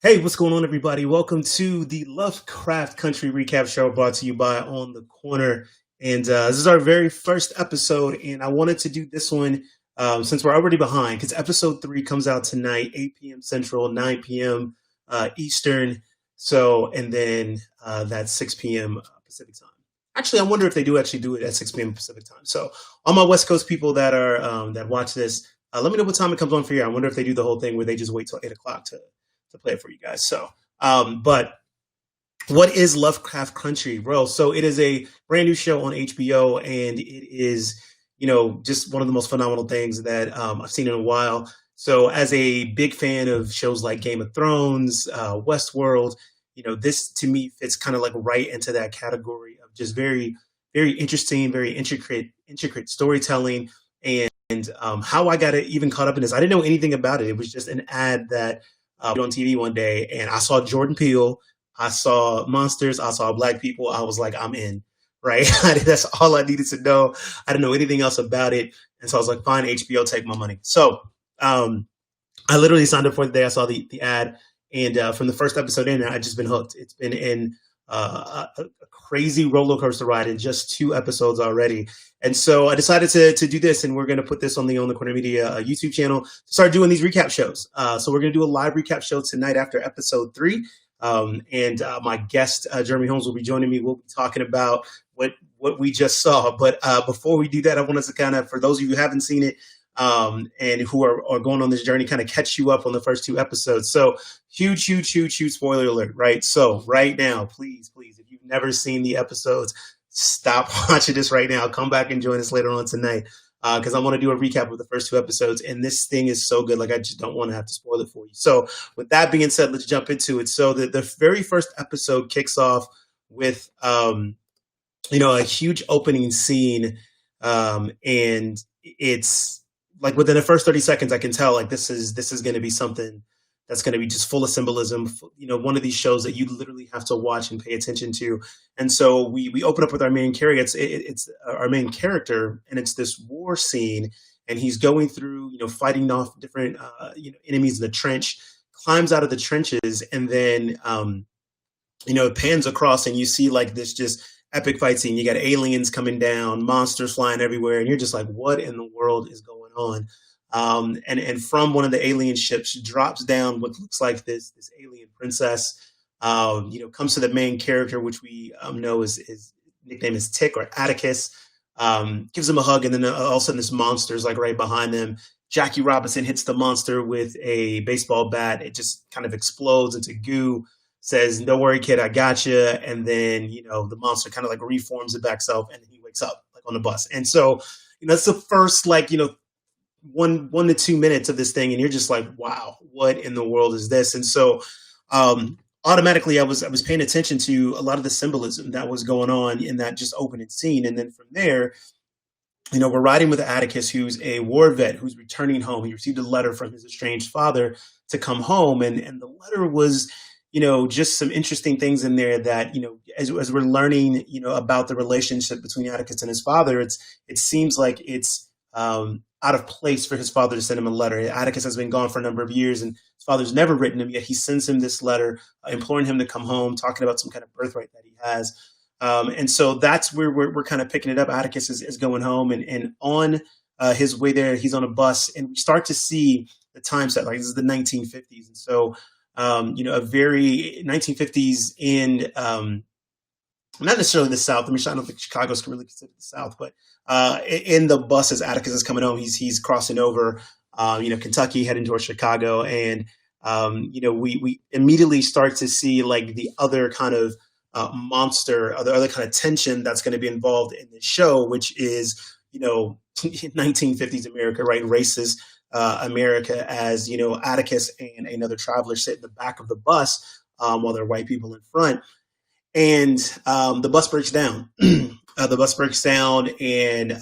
Hey, what's going on, everybody? Welcome to the Lovecraft Country Recap Show brought to you by On the Corner. And this is our very first episode. And I wanted to do this one since we're already behind because episode 3 comes out tonight, 8 p.m. Central, 9 p.m. Eastern. And then that's 6 p.m. Pacific time. Actually, I wonder if they do actually do it at 6 p.m. Pacific time. So, all my West Coast people that are that watch this, let me know what time it comes on for you. I wonder if they do the whole thing where they just wait till 8 o'clock to play it for you guys. But what is Lovecraft Country? Well, so it is a brand new show on HBO, and it is, just one of the most phenomenal things that I've seen in a while. So, as a big fan of shows like Game of Thrones, Westworld, this to me fits kind of like right into that category of just very, very interesting, very intricate storytelling. And how I got it even caught up in this, I didn't know anything about it. It was just an ad that on TV one day, and I saw Jordan Peele, I saw monsters, I saw black people. I was like, I'm in, right? That's all I needed to know. I didn't know anything else about it, and so I was like, fine, HBO, take my money. So I literally signed up for the day. I saw the ad, and from the first episode in, I just been hooked. It's been in a crazy roller coaster ride in just 2 episodes already. And so I decided to do this, and we're going to put this on the Corner Media YouTube channel to start doing these recap shows. So we're going to do a live recap show tonight after episode 3. And my guest, Jeremy Holmes, will be joining me. We'll be talking about what we just saw. But before we do that, I wanted to kind of, for those of you who haven't seen it, and who are going on this journey, kind of catch you up on the first 2 episodes. So huge spoiler alert, right? So right now, please, if you've never seen the episodes, stop watching this right now. Come back and join us later on tonight because I want to do a recap of the first 2 episodes. And this thing is so good. Like, I just don't want to have to spoil it for you. So with that being said, let's jump into it. So the very first episode kicks off with, a huge opening scene. And it's like within the first 30 seconds, I can tell like this is going to be something that's going to be just full of symbolism. One of these shows that you literally have to watch and pay attention to. And so we open up with our main character. It's our main character, and it's this war scene, and he's going through, fighting off different, enemies in the trench, climbs out of the trenches, and then, it pans across, and you see like this just epic fight scene. You got aliens coming down, monsters flying everywhere, and you're just like, what in the world is going on? And from one of the alien ships drops down what looks like this alien princess. Comes to the main character, which we know his nickname is Tick or Atticus. Gives him a hug, and then all of a sudden this monster is like right behind them. Jackie Robinson hits the monster with a baseball bat. It just kind of explodes into goo. Says, "Don't worry, kid, I got you." And then the monster kind of like reforms it back self, and then he wakes up like on the bus. And so that's the first 1 to 2 minutes of this thing, and you're just like, wow, what in the world is this? And so automatically I was paying attention to a lot of the symbolism that was going on in that just opening scene. And then from there, we're riding with Atticus, who's a war vet who's returning home. He received a letter from his estranged father to come home, and the letter was just some interesting things in there that, as we're learning, about the relationship between Atticus and his father, it seems like it's out of place for his father to send him a letter. Atticus has been gone for a number of years, and his father's never written him, yet he sends him this letter, imploring him to come home, talking about some kind of birthright that he has. And so that's where we're kind of picking it up. Atticus is going home, and on his way there, he's on a bus, and we start to see the time set. Like, this is the 1950s. And so, a very 1950s in, not necessarily the South. I mean, I don't think Chicago's really considered the South, but in the bus as Atticus is coming home, he's crossing over, Kentucky, heading towards Chicago, and we immediately start to see like the other kind of monster, or the other kind of tension that's going to be involved in the show, which is 1950s America, right? Racist America, as Atticus and another traveler sit in the back of the bus while there are white people in front. And the bus breaks down. And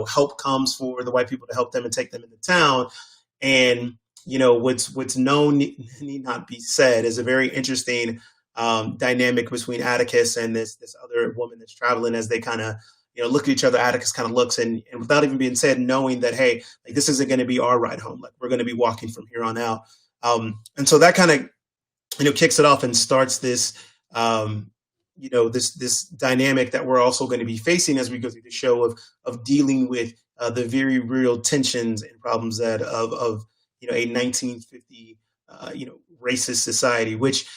help comes for the white people to help them and take them into town. And what's known need not be said is a very interesting dynamic between Atticus and this other woman that's traveling, as they kind of look at each other. Atticus kind of looks, and without even being said, knowing that, hey, like, this isn't going to be our ride home. Like, we're going to be walking from here on out. And so that kind of kicks it off and starts this this dynamic that we're also going to be facing as we go through the show of dealing with the very real tensions and problems that of a 1950 racist society, which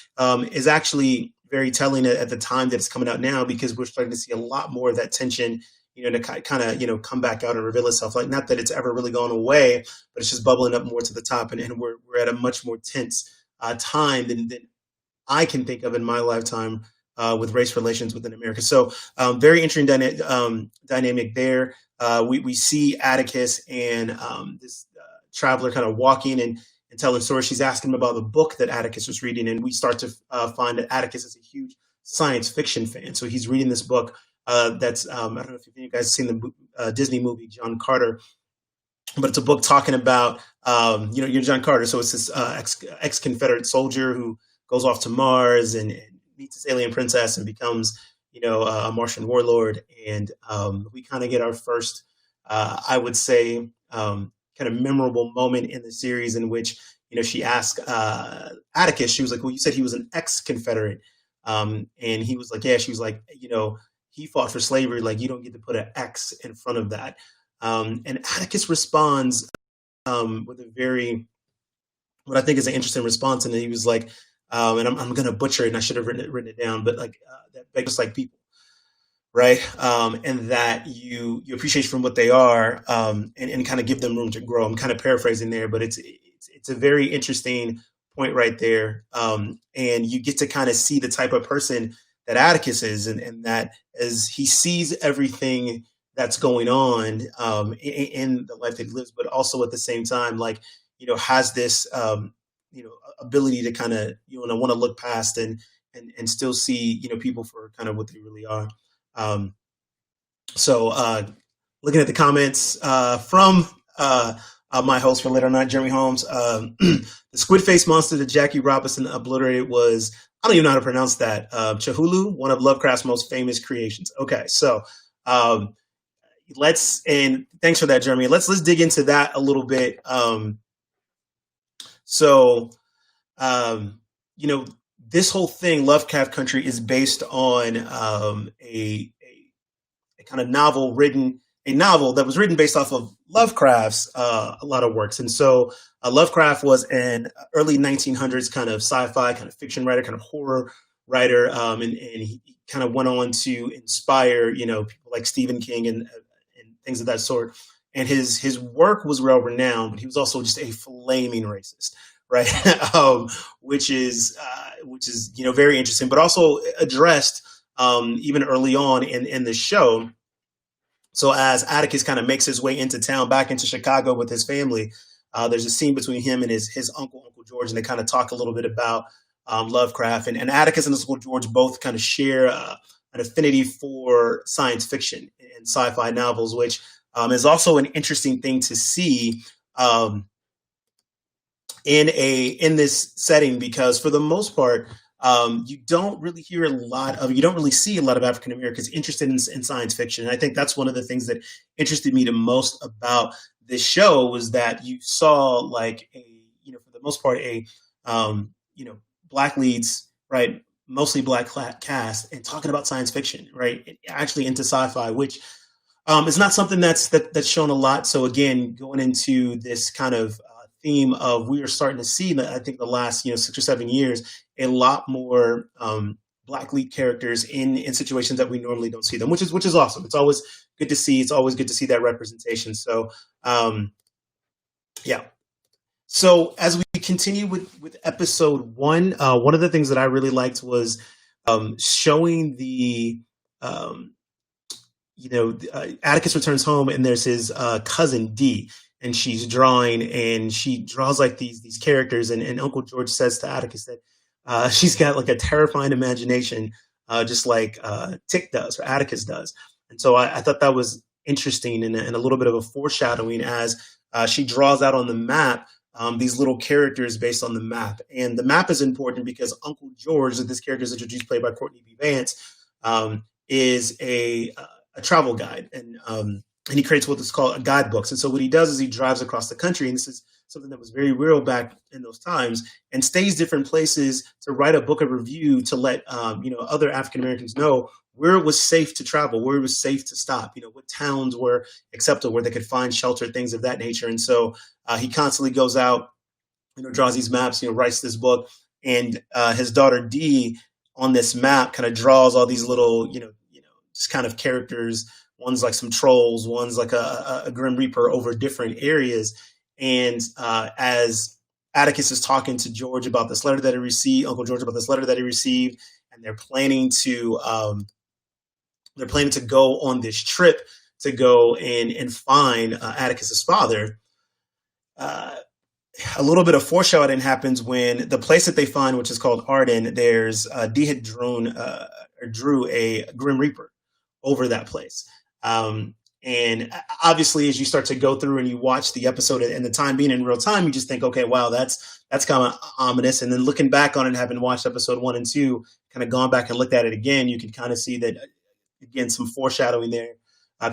is actually very telling at the time that it's coming out now, because we're starting to see a lot more of that tension to kind of come back out and reveal itself. Like, not that it's ever really gone away, but it's just bubbling up more to the top, and we're at a much more tense time than I can think of in my lifetime with race relations within America. So very interesting dynamic there. We see Atticus and this traveler kind of walking and telling stories. She's asking him about the book that Atticus was reading, and we start to find that Atticus is a huge science fiction fan. So he's reading this book that's I don't know if you guys have seen the Disney movie John Carter, but it's a book talking about you're John Carter. So it's this ex-Confederate soldier who goes off to Mars and meets this alien princess and becomes a Martian warlord. And we kind of get our first I would say kind of memorable moment in the series in which she asked Atticus, she was like, well, you said he was an ex-Confederate, and he was like, yeah. She was like, he fought for slavery, like you don't get to put an X in front of that. And Atticus responds with a very, what I think is an interesting response. And he was like, and I'm going to butcher it, and I should have written it down, but like that begs like people, right? And that you appreciate from what they are, and kind of give them room to grow. I'm kind of paraphrasing there, but it's a very interesting point right there. And you get to kind of see the type of person that Atticus is, and that as he sees everything that's going on in the life that he lives, but also at the same time, like, has this, ability to kind of, want to look past and still see, people for kind of what they really are. So looking at the comments from my host for Later Night, Jeremy Holmes, the squid face monster that Jackie Robinson obliterated was, I don't even know how to pronounce that, Chahulu, one of Lovecraft's most famous creations. Okay, so and thanks for that, Jeremy. Let's dig into that a little bit. This whole thing, Lovecraft Country, is based on a kind of novel that was written based off of Lovecraft's a lot of works. And so Lovecraft was an early 1900s kind of sci-fi, kind of fiction writer, kind of horror writer, and he kind of went on to inspire, people like Stephen King and things of that sort. And his work was well renowned, but he was also just a flaming racist, right? Which is very interesting, but also addressed even early on in the show. So as Atticus kind of makes his way into town, back into Chicago with his family, there's a scene between him and his Uncle George, and they kind of talk a little bit about Lovecraft. And Atticus and his Uncle George both kind of share an affinity for science fiction and sci-fi novels, which is also an interesting thing to see in this setting, because for the most part, you don't really see a lot of African Americans interested in science fiction. And I think that's one of the things that interested me the most about this show, was that you saw, like, for the most part, Black leads, right? Mostly Black cast, and talking about science fiction, right? Actually into sci-fi, which is not something that's shown a lot. So again, going into this kind of theme of, we are starting to see, I think the last 6 or 7 years, a lot more Black lead characters in situations that we normally don't see them, which is awesome. It's always good to see. It's always good to see that representation. So yeah. So as we continue with episode 1, one of the things that I really liked was showing the Atticus returns home, and there's his cousin Dee, and she's drawing, and she draws like these characters, and Uncle George says to Atticus that she's got like a terrifying imagination, just like Tick does, or Atticus does. And so I thought that was interesting, and a little bit of a foreshadowing as she draws out on the map these little characters based on the map. And the map is important because Uncle George, this character is introduced, played by Courtney B. Vance, is a travel guide, and he creates what is called guidebooks. And so what he does is he drives across the country, and this is something that was very real back in those times, and stays different places to write a book of review to let other African Americans know where it was safe to travel, where it was safe to stop, what towns were acceptable, where they could find shelter, things of that nature. And so he constantly goes out, draws these maps, writes this book, and his daughter Dee on this map kind of draws all these little, just kind of characters. One's like some trolls, one's like a Grim Reaper over different areas. And as Atticus is talking to George about this letter that he received, Uncle George about this letter that he received, and they're planning to go on this trip to go and find Atticus's father. A little bit of foreshadowing happens when the place that they find, which is called Arden, there's Dee had drew a Grim Reaper over that place. And obviously, as you start to go through and you watch the episode and the time being in real time, you just think, okay, wow, that's kind of ominous. And then looking back on it, having watched episode 1 and 2, kind of gone back and looked at it again, you can kind of see that, again, some foreshadowing there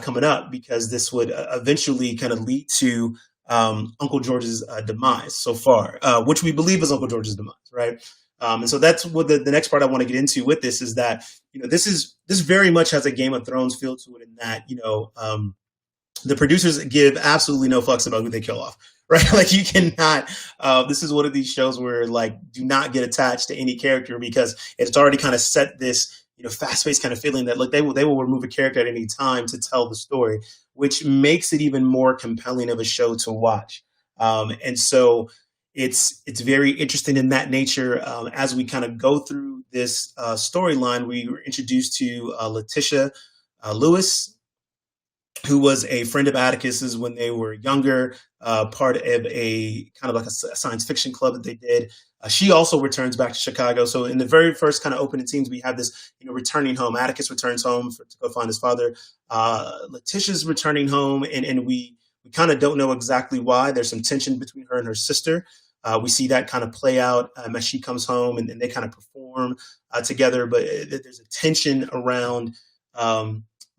coming up, because this would eventually kind of lead to Uncle George's demise so far, which we believe is Uncle George's demise, right? And so that's what the next part I want to get into with this is that, this very much has a Game of Thrones feel to it, in that, the producers give absolutely no fucks about who they kill off, right? Like, you cannot, this is one of these shows where, like, do not get attached to any character, because it's already kind of set this, fast-paced kind of feeling that, look, they will remove a character at any time to tell the story, which makes it even more compelling of a show to watch. And so it's very interesting in that nature. As we kind of go through this storyline, we were introduced to Letitia Lewis, who was a friend of Atticus's when they were younger, part of a kind of like a science fiction club that they did. She also returns back to Chicago. So in the very first kind of opening scenes, we have this, returning home. Atticus returns home to go find his father. Letitia's returning home, and we kind of don't know exactly why. There's some tension between her and her sister. We see that kind of play out as she comes home, and they kind of perform together. But there's a tension around.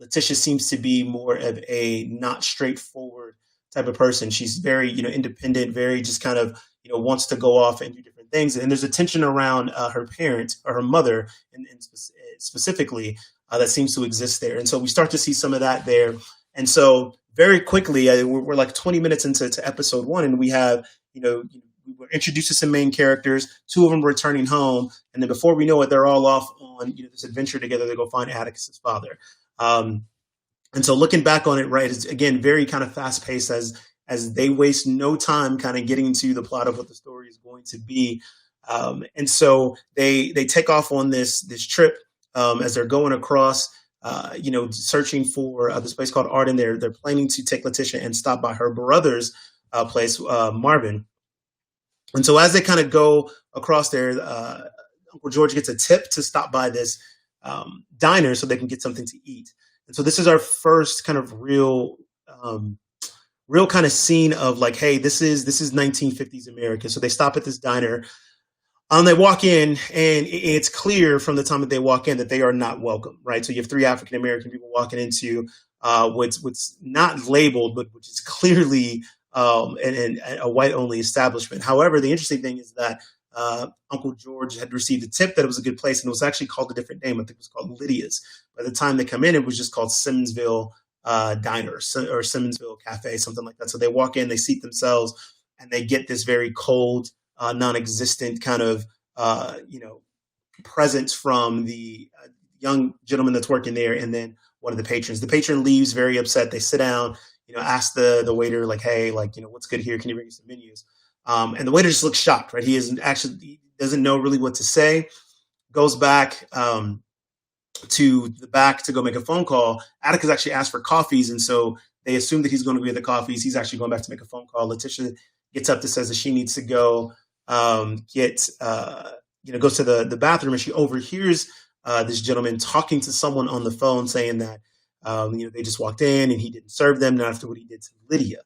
Letitia seems to be more of a not straightforward type of person. She's very, independent, very just kind of, wants to go off and do different things. And there's a tension around her parent or her mother, and specifically, that seems to exist there. And so we start to see some of that there. And so very quickly, we're like 20 minutes into episode 1, and we have, we're introduced to some main characters, 2 of them returning home. And then before we know it, they're all off on, this adventure together to go find Atticus's father. And so looking back on it, right, it's again very kind of fast paced as they waste no time kind of getting to the plot of what the story is going to be. And so they take off on this trip as they're going across, searching for this place called Arden. They're planning to take Letitia and stop by her brother's place, Marvin. And so as they kind of go across there, Uncle George gets a tip to stop by this diner so they can get something to eat. And so this is our first kind of real kind of scene of like, hey, this is 1950s America. So they stop at this diner. They walk in, and it's clear from the time that they walk in that they are not welcome, right? So you have 3 African American people walking into what's not labeled, but which is clearly a white only establishment. However, the interesting thing is that Uncle George had received a tip that it was a good place, and it was actually called a different name. I think it was called Lydia's. By the time they come in, it was just called Simmonsville Diner or Simmonsville Cafe, something like that. So they walk in, they seat themselves, and they get this very cold, non-existent kind of, presence from the young gentleman that's working there, and then one of the patrons. The patron leaves very upset. They sit down, ask the waiter, like, hey, like, what's good here? Can you bring me some menus? And the waiter just looks shocked, right? He doesn't know really what to say. Goes back to the back to go make a phone call. Atticus actually asked for coffees, and so they assume that he's going to be at the coffees. He's actually going back to make a phone call. Letitia gets up to says that she needs to go goes to the bathroom, and she overhears this gentleman talking to someone on the phone, saying that they just walked in and he didn't serve them, not after what he did to Lydia.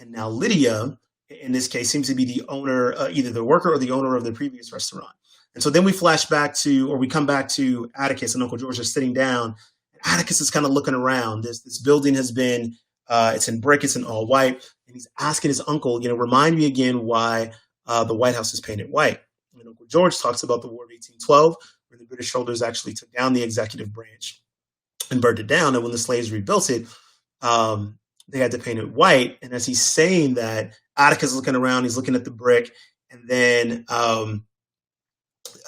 And now Lydia, in this case, seems to be the owner, either the worker or the owner of the previous restaurant. And so then we come back to Atticus and Uncle George are sitting down. And Atticus is kind of looking around. This building has been It's in brick. It's in all white. And he's asking his uncle, remind me again why the White House is painted white. And Uncle George talks about the War of 1812, where the British soldiers actually took down the executive branch and burned it down. And when the slaves rebuilt it, they had to paint it white. And as he's saying that, Atticus looking around, he's looking at the brick, and then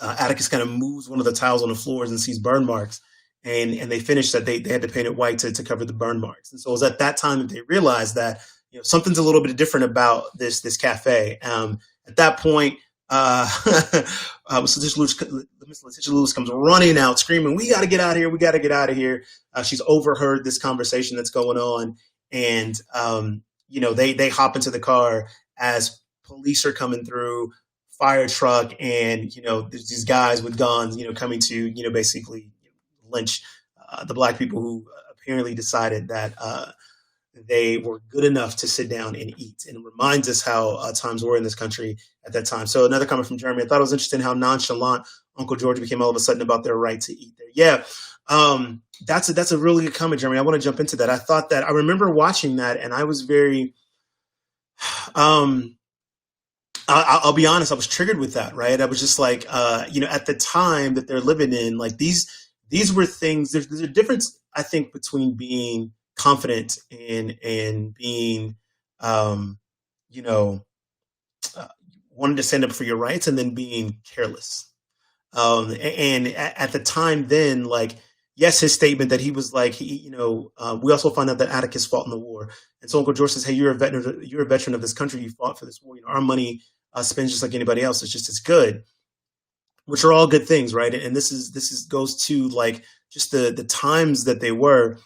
Atticus kind of moves one of the tiles on the floors and sees burn marks. And they finished that they had to paint it white to cover the burn marks. And so it was at that time that they realized that something's a little bit different about this cafe. At that point, Miss Letitia Lewis comes running out, screaming, "We got to get out of here! We got to get out of here!" She's overheard this conversation that's going on, and they hop into the car as police are coming through, fire truck, and there's these guys with guns, coming to basically lynch the black people who apparently decided that they were good enough to sit down and eat. And it reminds us how times were in this country at that time. So another comment from Jeremy. I thought it was interesting how nonchalant Uncle George became all of a sudden about their right to eat there. Yeah, that's a really good comment, Jeremy. I want to jump into that. I remember watching that, and I was very, I'll be honest, I was triggered with that, right? I was just like, at the time that they're living in, like these were things, there's a difference, I think, between being confident and being, wanting to stand up for your rights, and then being careless. And at the time then, like, yes, his statement that he was like, we also find out that Atticus fought in the war. And so Uncle George says, hey, you're a veteran of this country. You fought for this war. Our money spends just like anybody else. It's just as good, which are all good things, right? And this goes to like just the times that they were.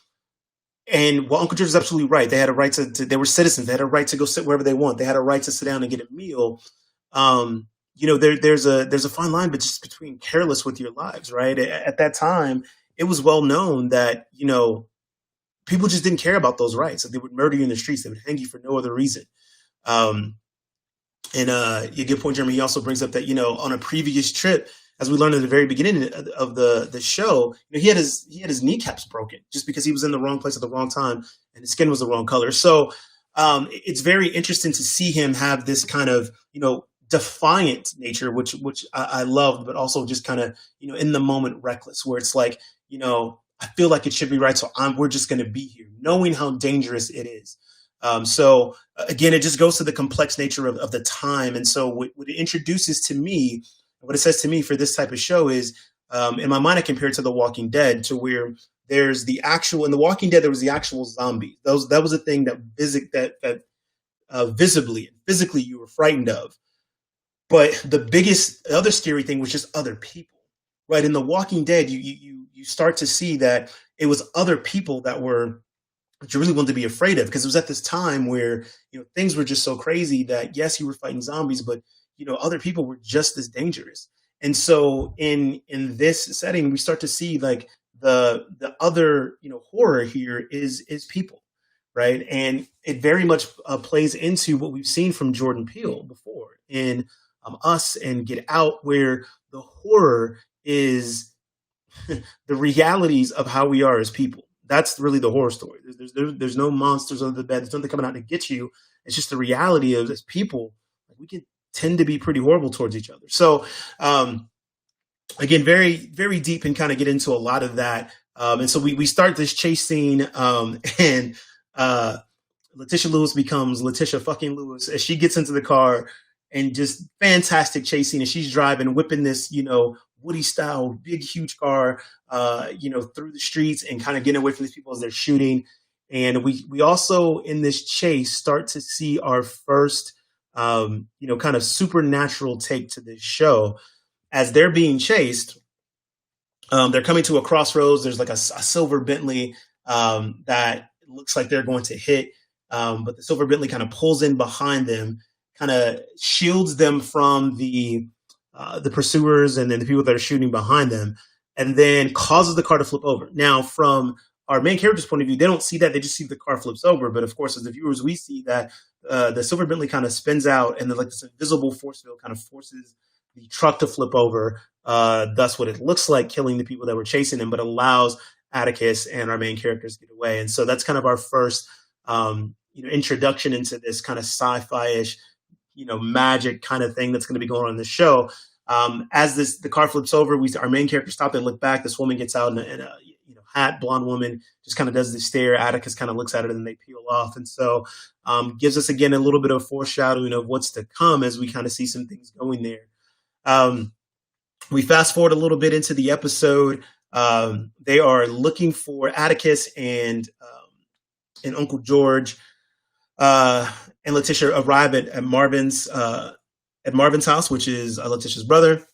And Uncle George is absolutely right. They had a right to they were citizens. They had a right to go sit wherever they want. They had a right to sit down and get a meal. There's a fine line, but just between careless with your lives, right? At that time, it was well known that, people just didn't care about those rights. That they would murder you in the streets. They would hang you for no other reason. You get point, Jeremy. He also brings up that, on a previous trip, as we learned at the very beginning of the show, he had his kneecaps broken just because he was in the wrong place at the wrong time and his skin was the wrong color. So it's very interesting to see him have this kind of, defiant nature, which I loved, but also just kind of, in the moment reckless, where it's like, I feel like it should be right. So we're just going to be here, knowing how dangerous it is. So again, it just goes to the complex nature of the time. And so what it introduces to me, what it says to me for this type of show is, in my mind, I compare it to The Walking Dead, to where there's the actual, in The Walking Dead, there was the actual zombies. That was a thing that visibly and physically you were frightened of. But the biggest other scary thing was just other people, right? In The Walking Dead, you start to see that it was other people that you really wanted to be afraid of, because it was at this time where, things were just so crazy that yes, you were fighting zombies, but other people were just as dangerous. And so in this setting, we start to see like the other, horror here is people, right? And it very much plays into what we've seen from Jordan Peele before in Us and Get Out, where the horror is the realities of how we are as people. That's really the horror story. There's no monsters under the bed. There's nothing coming out to get you. It's just the reality of as people, we can tend to be pretty horrible towards each other. So, again, very, very deep and kind of get into a lot of that. And so we start this chase scene, and Letitia Lewis becomes Letitia fucking Lewis as she gets into the car, and just fantastic chase scene. And she's driving, whipping this, Woody style, big, huge car, through the streets and kind of getting away from these people as they're shooting. And we also in this chase start to see our first, kind of supernatural take to this show. As they're being chased, they're coming to a crossroads. There's like a silver Bentley that looks like they're going to hit, but the silver Bentley kind of pulls in behind them, kind of shields them from the pursuers and then the people that are shooting behind them, and then causes the car to flip over. Now, from our main character's point of view, they don't see that. They just see the car flips over. But of course, as the viewers, we see that the silver Bentley kind of spins out, and then like this invisible force field kind of forces the truck to flip over. Thus what it looks like killing the people that were chasing him, but allows Atticus and our main characters to get away. And so that's kind of our first introduction into this kind of sci-fi-ish, magic kind of thing that's going to be going on in the show. As the car flips over, our main character stop and look back. This woman gets out in a hat, blonde woman, just kind of does the stare. Atticus kind of looks at it and they peel off, and so gives us again a little bit of foreshadowing of what's to come as we kind of see some things going there. We fast forward a little bit into the episode. They are looking for Atticus and Uncle George and Letitia arrive at Marvin's house, which is Letitia's brother.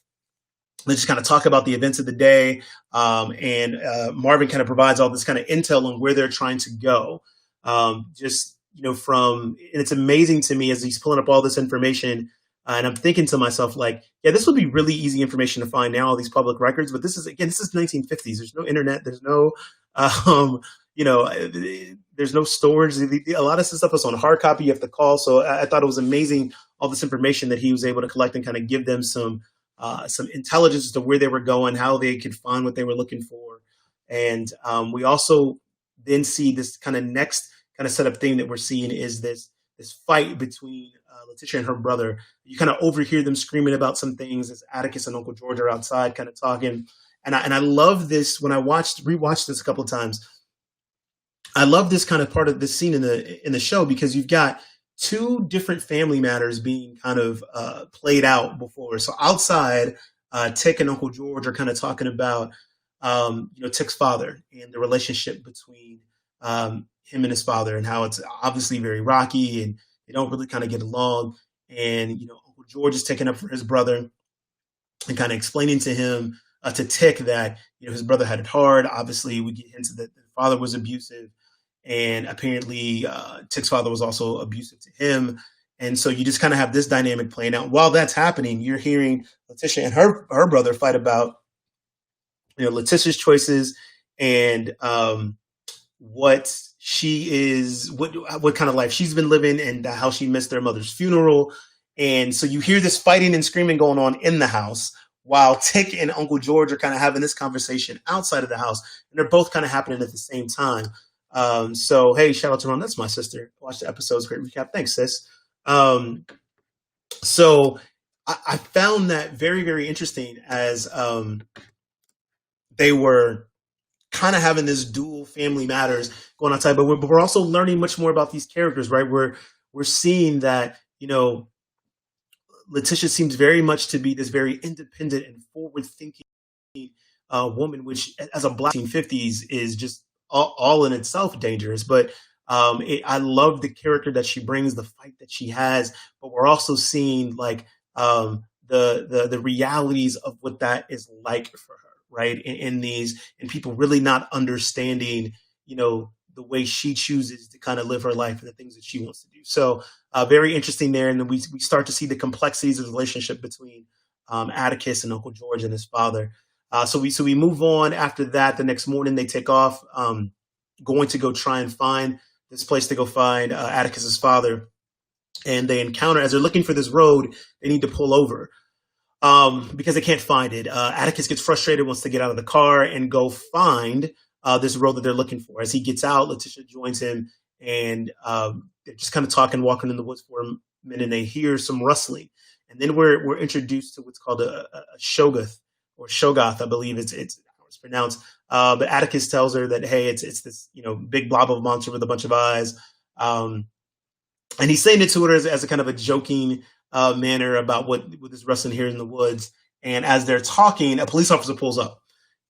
They just kind of talk about the events of the day, and Marvin kind of provides all this kind of intel on where they're trying to go. And it's amazing to me as he's pulling up all this information, and I'm thinking to myself, like, yeah, this would be really easy information to find now, all these public records. But this is 1950s. There's no internet. There's no, there's no storage. A lot of this stuff is on hard copy. You have to call. So I thought it was amazing, all this information that he was able to collect and kind of give them some intelligence as to where they were going, how they could find what they were looking for. And we also then see this kind of next kind of setup thing that we're seeing is this fight between Letitia and her brother. You kind of overhear them screaming about some things as Atticus and Uncle George are outside kind of talking. And I love this when I rewatched this a couple of times. I love this kind of part of this scene in the show because you've got two different family matters being kind of played out before. So outside, Tick and Uncle George are kind of talking about, Tick's father and the relationship between him and his father and how it's obviously very rocky and they don't really kind of get along. And, Uncle George is taking up for his brother and kind of explaining to him, to Tick, that, his brother had it hard. Obviously, we get hints that the father was abusive. And apparently, Tick's father was also abusive to him. And so you just kind of have this dynamic playing out. While that's happening, you're hearing Letitia and her brother fight about, Letitia's choices and what she is, what kind of life she's been living and how she missed their mother's funeral. And so you hear this fighting and screaming going on in the house while Tick and Uncle George are kind of having this conversation outside of the house. And they're both kind of happening at the same time. So, hey, shout out to Ron. That's my sister. Watch the episodes. Great recap. Thanks, sis. So I found that very, very interesting as they were kind of having this dual family matters going outside, but we're also learning much more about these characters, right? We're seeing that, Letitia seems very much to be this very independent and forward-thinking woman, which as a Black 1950s is just all in itself dangerous. But I love the character that she brings, the fight that she has, but we're also seeing like the realities of what that is like for her, right? In people really not understanding, the way she chooses to kind of live her life and the things that she wants to do. So very interesting there. And then we start to see the complexities of the relationship between Atticus and Uncle George and his father. So we move on after that. The next morning they take off, going to go try and find this place to go find Atticus's father. And they encounter, as they're looking for this road, they need to pull over because they can't find it. Atticus gets frustrated, wants to get out of the car and go find this road that they're looking for. As he gets out, Letitia joins him, and they're just kind of talking, walking in the woods for a minute, and they hear some rustling. And then we're introduced to what's called a Shoggoth, or Shoggoth, I believe it's pronounced. But Atticus tells her that, hey, it's this big blob of monster with a bunch of eyes, and he's saying it to her as a kind of a joking manner about what is rustling here in the woods. And as they're talking, a police officer pulls up,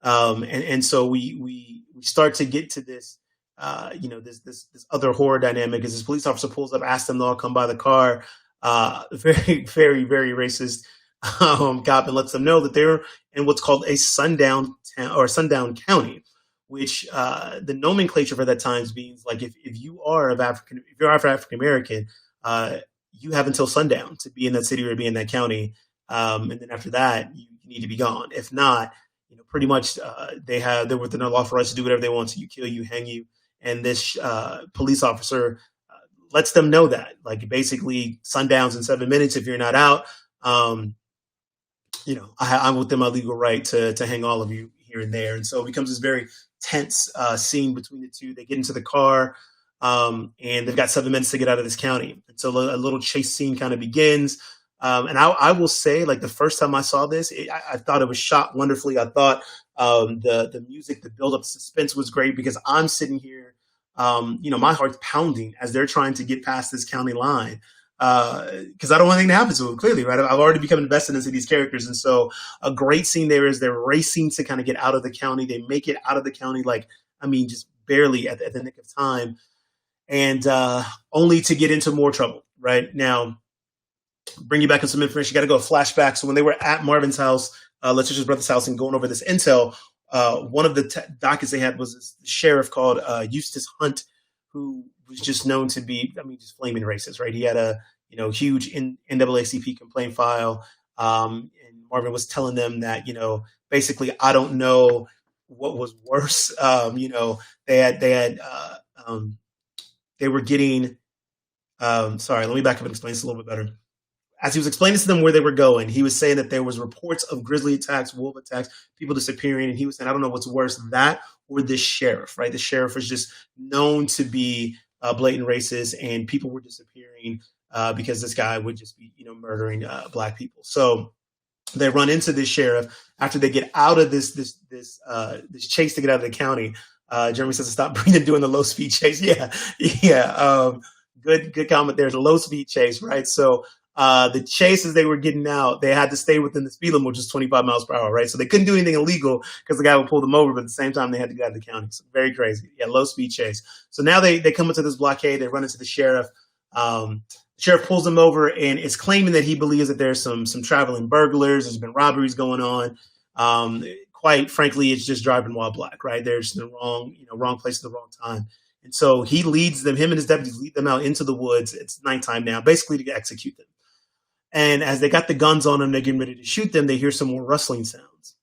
and so we start to get to this, this other horror dynamic as this police officer pulls up, asks them to all come by the car. Very, very, very racist cop, and lets them know that they're in what's called a sundown town or sundown county, which the nomenclature for that time means like if you are African American, you have until sundown to be in that city or be in that county, and then after that you need to be gone. If not, pretty much they're within their lawful rights to do whatever they want. So you kill you, hang you, and this police officer lets them know that, like, basically sundown's in 7 minutes. If you're not out, I'm within my legal right to hang all of you here and there. And so it becomes this very tense scene between the two. They get into the car. And they've got 7 minutes to get out of this county. And so a little chase scene kind of begins. And I will say, like the first time I saw this, I thought it was shot wonderfully. I thought the music, the build up, suspense was great because I'm sitting here, my heart's pounding as they're trying to get past this county line because I don't want anything to happen to them. Clearly, right? I've already become invested into these characters, and so a great scene there is they're racing to kind of get out of the county. They make it out of the county, like just barely at the nick of time, and only to get into more trouble. Right now, bring you back on some information. You got to go flashback. So when they were at Marvin's house, Letitia's brother's house, and going over this intel, one of the dockets they had was this sheriff called Eustace Hunt, who was just known to be, just flaming racist, right? He had a huge NAACP complaint file, and Marvin was telling them that basically I don't know what was worse. They were getting. Sorry, let me back up and explain this a little bit better. As he was explaining to them where they were going, he was saying that there was reports of grizzly attacks, wolf attacks, people disappearing, and he was saying, I don't know what's worse, that or this sheriff, right? The sheriff was just known to be blatant racist, and people were disappearing because this guy would just be, murdering black people. So they run into this sheriff after they get out of this chase to get out of the county. Jeremy says to stop breathing doing the low speed chase. Yeah. Good comment. There's a low speed chase, right? So the chases they were getting out, they had to stay within the speed limit, which is 25 miles per hour, right? So they couldn't do anything illegal because the guy would pull them over, but at the same time, they had to get out of the county. So very crazy. Yeah, low speed chase. So now they come into this blockade. They run into the sheriff. The sheriff pulls them over and is claiming that he believes that there's some traveling burglars. There's been robberies going on. Quite frankly, it's just driving while black, right? There's the wrong place at the wrong time. And so he leads them, him and his deputies lead them out into the woods. It's nighttime now, basically to execute them. And as they got the guns on them, they're getting ready to shoot them, they hear some more rustling sounds.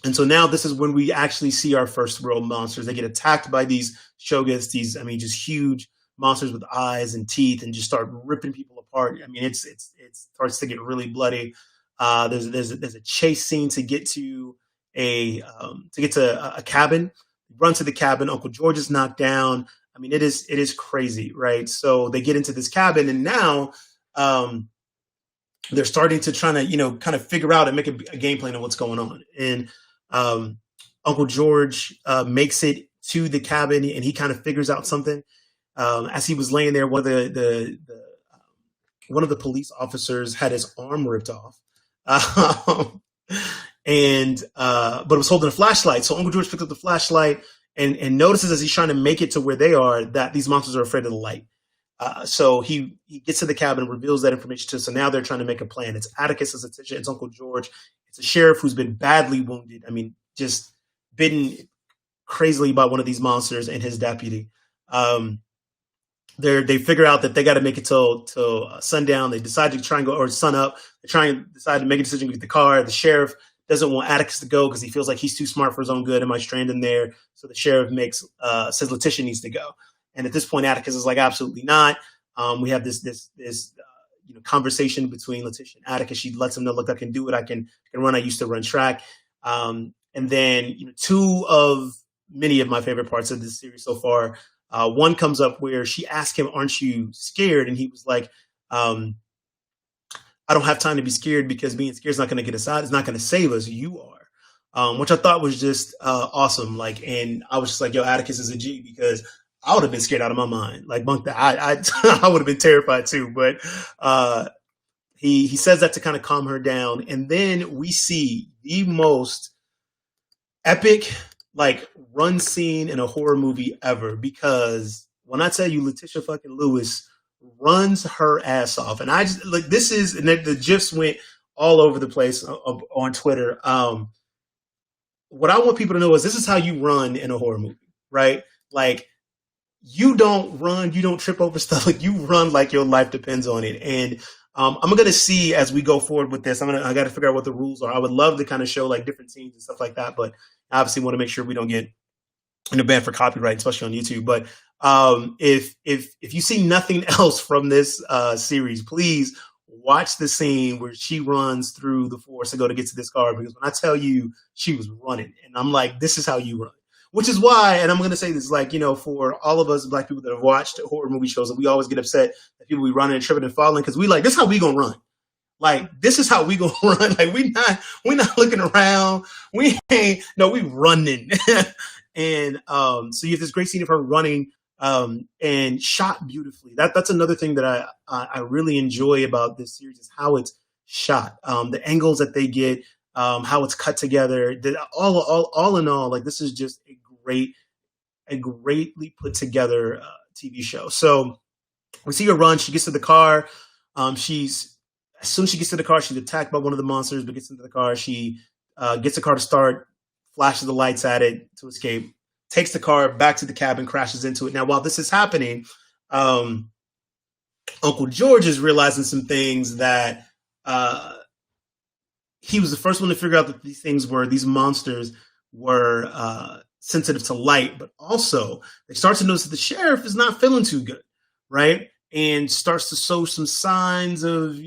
And so now this is when we actually see our first real monsters. They get attacked by these shoguns, just huge monsters with eyes and teeth, and just start ripping people apart. It starts to get really bloody. There's a chase scene to get to a cabin. Run to the cabin. Uncle George is knocked down. It is crazy, right? So they get into this cabin, and now they're starting to try to, kind of figure out and make a game plan of what's going on. And Uncle George makes it to the cabin, and he kind of figures out something. As he was laying there, one of the police officers had his arm ripped off, but it was holding a flashlight. So Uncle George picks up the flashlight and notices as he's trying to make it to where they are that these monsters are afraid of the light. So he gets to the cabin and reveals that information to us. So now they're trying to make a plan. It's Atticus, it's Letitia, it's Uncle George. It's a sheriff who's been badly wounded. Just bitten crazily by one of these monsters, and his deputy. They figure out that they got to make it till sundown. They decide to try and go, or sun up. They decide to make a decision to get the car. The sheriff doesn't want Atticus to go because he feels like he's too smart for his own good. Am I stranded there? So the sheriff says Letitia needs to go. And at this point, Atticus is like, absolutely not. We have this conversation between Letitia and Atticus. She lets him know, look, I can do it. I can run. I used to run track. And then two of many of my favorite parts of this series so far. One comes up where she asked him, aren't you scared? And he was like, I don't have time to be scared because being scared is not going to get us out. It's not going to save us. You are, which I thought was just awesome. And I was just like, yo, Atticus is a G, because I would have been scared out of my mind. Like, bunk that. I would have been terrified too. But he says that to kind of calm her down. And then we see the most epic run scene in a horror movie ever, because when I tell you Letitia fucking Lewis runs her ass off, and I just and the GIFs went all over the place on Twitter. What I want people to know is this is how you run in a horror movie, right? You don't run, you don't trip over stuff. You run like your life depends on it. And I'm going to see as we go forward with this. I got to figure out what the rules are. I would love to kind of show different scenes and stuff like that, but I obviously want to make sure we don't get banned for copyright, especially on YouTube. But if you see nothing else from this series, please watch the scene where she runs through the forest to go to get to this car, because when I tell you she was running, and I'm like, this is how you run. which is why, and I'm going to say this, like, for all of us Black people that have watched horror movie shows, and we always get upset that people be running and tripping and falling because we like, this is how we going to run. Like, this is how we gonna run. Like, we not looking around. We ain't no, we running. And so you have this great scene of her running and shot beautifully. That's another thing that I really enjoy about this series is how it's shot, the angles that they get, how it's cut together. All in all, like, this is just a greatly put together TV show. So we see her run. She gets to the car. She's As soon as she gets to the car, she's attacked by one of the monsters. But gets into the car, she gets the car to start, flashes the lights at it to escape, takes the car back to the cabin, crashes into it. Now, while this is happening, Uncle George is realizing some things that he was the first one to figure out that these monsters were sensitive to light, but also they start to notice that the sheriff is not feeling too good, right? And starts to show some signs of,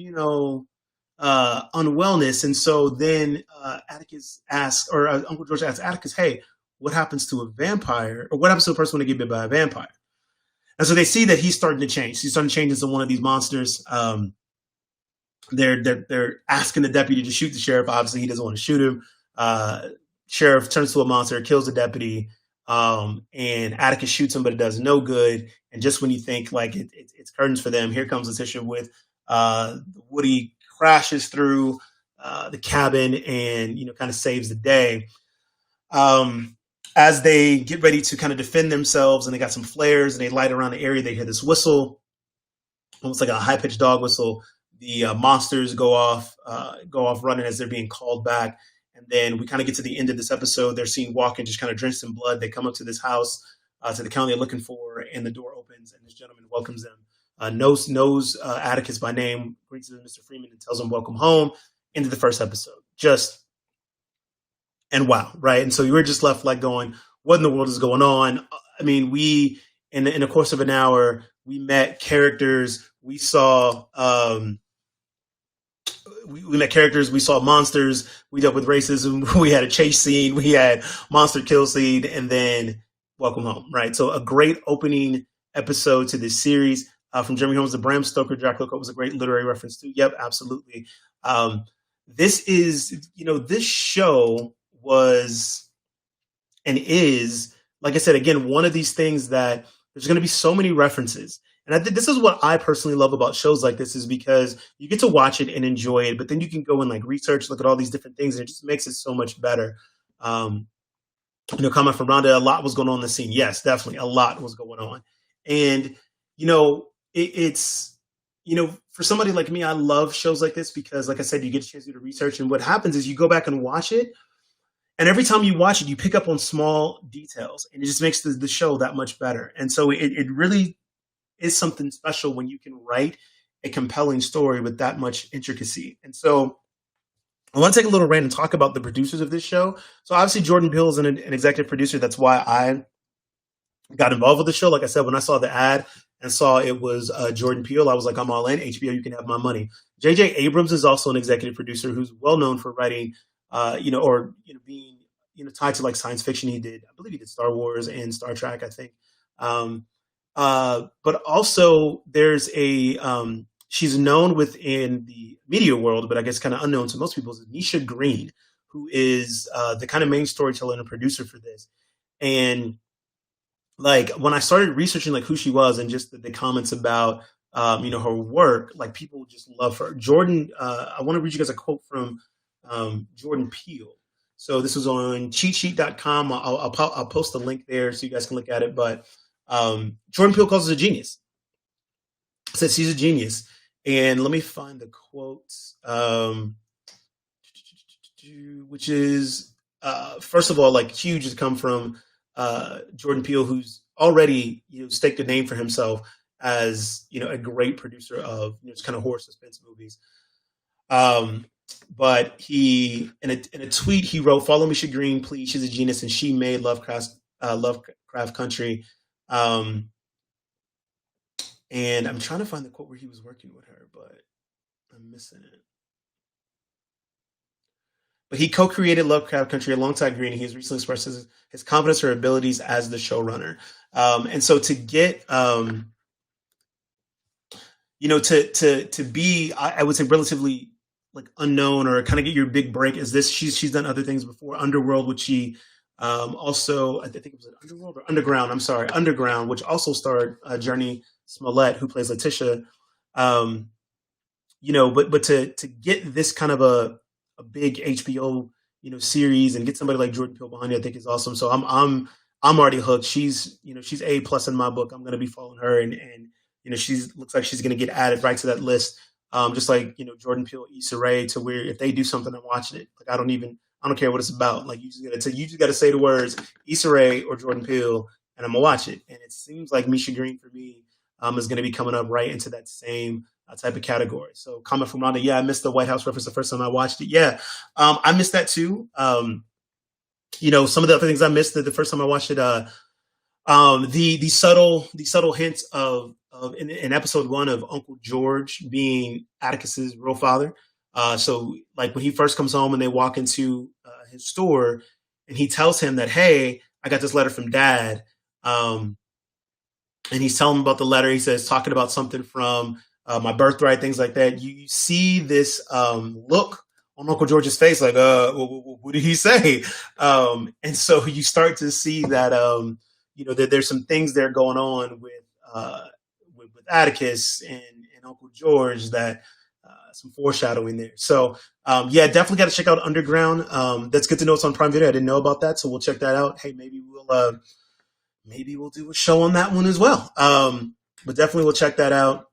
unwellness. And so then Atticus asks, or Uncle George asks Atticus, hey, what happens to a vampire? Or what happens to a person when they get bit by a vampire? And so they see that he's starting to change. He's starting to change into one of these monsters. They're asking the deputy to shoot the sheriff. Obviously, he doesn't want to shoot him. Sheriff turns to a monster, kills the deputy, and Atticus shoots him, but it does no good. And just when you think like it's curtains for them, here comes this issue with Woody crashes through the cabin and kind of saves the day. As they get ready to kind of defend themselves, and they got some flares, and they light around the area, they hear this whistle, almost like a high pitched dog whistle. The monsters go off running as they're being called back. And then we kind of get to the end of this episode. They're seen walking, just kind of drenched in blood. They come up to this house, to the county they're looking for, and the door opens, and this gentleman welcomes them. Knows Atticus by name, greets him, Mr. Freeman, and tells him welcome home. Into the first episode, and wow, right? And so you were just left like going, what in the world is going on? I mean, we in the course of an hour, we met characters, we saw. We met characters, we saw monsters, we dealt with racism, we had a chase scene, we had monster kill scene, and then welcome home, right? So a great opening episode to this series. From Jeremy Holmes to Bram Stoker, Dracula was a great literary reference too. Yep, absolutely. This show was and is, like I said, again, one of these things that there's going to be so many references. And I think this is what I personally love about shows like this, is because you get to watch it and enjoy it, but then you can go and like research, look at all these different things, and it just makes it so much better. Comment from Rhonda, a lot was going on in the scene. Yes, definitely, a lot was going on. And, it's for somebody like me, I love shows like this because, like I said, you get a chance to do the research, and what happens is you go back and watch it, and every time you watch it, you pick up on small details, and it just makes the show that much better. And so it really is something special when you can write a compelling story with that much intricacy. And so I want to take a little rant and talk about the producers of this show. So obviously Jordan Peele is an executive producer. That's why I got involved with the show. Like I said, when I saw the ad and saw it was Jordan Peele, I was like, I'm all in. HBO, you can have my money. J.J. Abrams is also an executive producer who's well known for writing, being tied to like science fiction. I believe he did Star Wars and Star Trek, I think. But also there's she's known within the media world, but I guess kind of unknown to most people, is Nisha Green, who is the kind of main storyteller and producer for this. And like when I started researching like who she was and just the comments about her work, like people just love her. Jordan, I want to read you guys a quote from Jordan Peele. So this was on cheatsheet.com. I'll post the link there so you guys can look at it. But Jordan Peele calls us a genius. Says he's a genius. And let me find the quote, which is, first of all, like huge to come from Jordan Peele, who's already staked a name for himself as a great producer of kind of horror suspense movies. But he in a tweet he wrote, "Follow Misha Green, please. She's a genius, and she made Lovecraft Country." And I'm trying to find the quote where he was working with her, but I'm missing it. but he co-created Lovecraft Country alongside Green, and he's recently expressed his confidence or abilities as the showrunner. And so to get to be, I would say, relatively like unknown or kind of get your big break is this. She's done other things before. Underworld, which she also, I think it was Underworld or Underground. I'm sorry, Underground, which also starred Journey Smollett, who plays Letitia. Um, but to get this kind of a big HBO series and get somebody like Jordan Peele behind you, I think is awesome. So I'm already hooked. She's A+ in my book. I'm going to be following her, and she's looks like she's going to get added right to that list. Just like Jordan Peele, Issa Rae, to where if they do something, I'm watching it. Like I don't care what it's about. Like you just gotta say the words Issa Rae or Jordan Peele, and I'm gonna watch it. And it seems like Misha Green for me is going to be coming up right into that same type of category. So comment from Rhonda, yeah, I missed the White House reference the first time I watched it. Yeah, I missed that too. Some of the other things I missed the first time I watched it. The subtle hints of in episode 1 of Uncle George being Atticus's real father. So like when he first comes home and they walk into his store, and he tells him that, hey, I got this letter from Dad. And he's telling him about the letter. He says, talking about something from my birthright, things like that. You see this look on Uncle George's face, like, what did he say? And so you start to see that, that there's some things there going on with Atticus and Uncle George, that some foreshadowing there. So yeah, definitely got to check out Underground. That's good to know it's on Prime Video. I didn't know about that, so we'll check that out. Hey, maybe we'll do a show on that one as well. But definitely we'll check that out.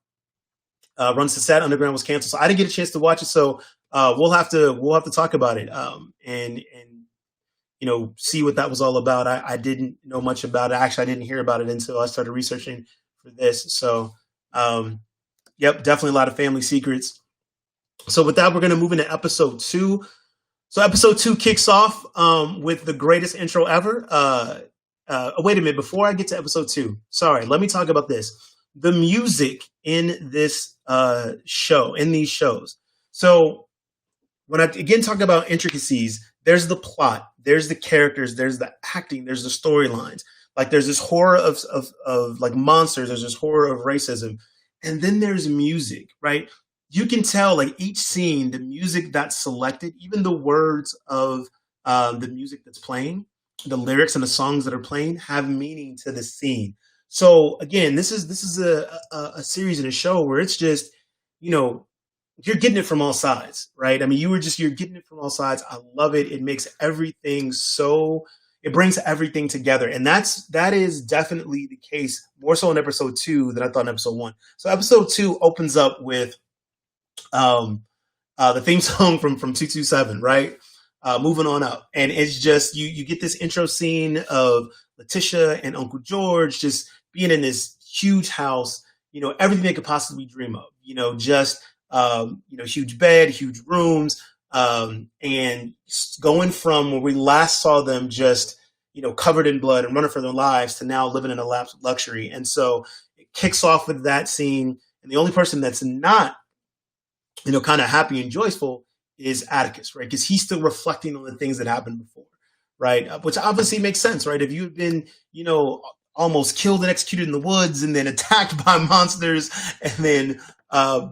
Runs to Set, Underground was canceled, so I didn't get a chance to watch it. So we'll have to talk about it and see what that was all about. I didn't know much about it. Actually, I didn't hear about it until I started researching for this. So yep, definitely a lot of family secrets. So with that, we're going to move into episode 2. So episode 2 kicks off with the greatest intro ever. Wait a minute, before I get to episode 2, sorry, let me talk about this. The music in this show, in these shows. So when I again talk about intricacies, there's the plot, there's the characters, there's the acting, there's the storylines. Like there's this horror of like monsters, there's this horror of racism, and then there's music, right? You can tell like each scene, the music that's selected, even the words of the music that's playing, the lyrics and the songs that are playing have meaning to the scene. So again, this is a series and a show where it's just, you're getting it from all sides, right? I mean, you're getting it from all sides. I love it. It makes everything it brings everything together. And that is definitely the case more so in episode 2 than I thought in episode 1. So episode 2 opens up with the theme song from 227, right? Moving on up. And it's just, you get this intro scene of Letitia and Uncle George just being in this huge house, everything they could possibly dream of, just, huge bed, huge rooms, and going from where we last saw them just, covered in blood and running for their lives to now living in a lap of luxury. And so it kicks off with that scene. And the only person that's not, kind of happy and joyful is Atticus, right? Because he's still reflecting on the things that happened before, right? Which obviously makes sense, right? If you've been, almost killed and executed in the woods and then attacked by monsters and then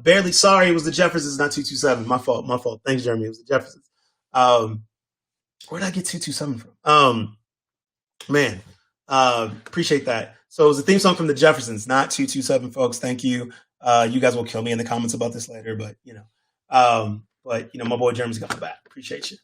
barely, sorry, it was the Jeffersons, not 227. My fault. Thanks, Jeremy. It was the Jeffersons. Where did I get 227 from? Appreciate that. So it was a theme song from the Jeffersons, not 227, folks. Thank you. You guys will kill me in the comments about this later, but my boy Jeremy's got my back. Appreciate you.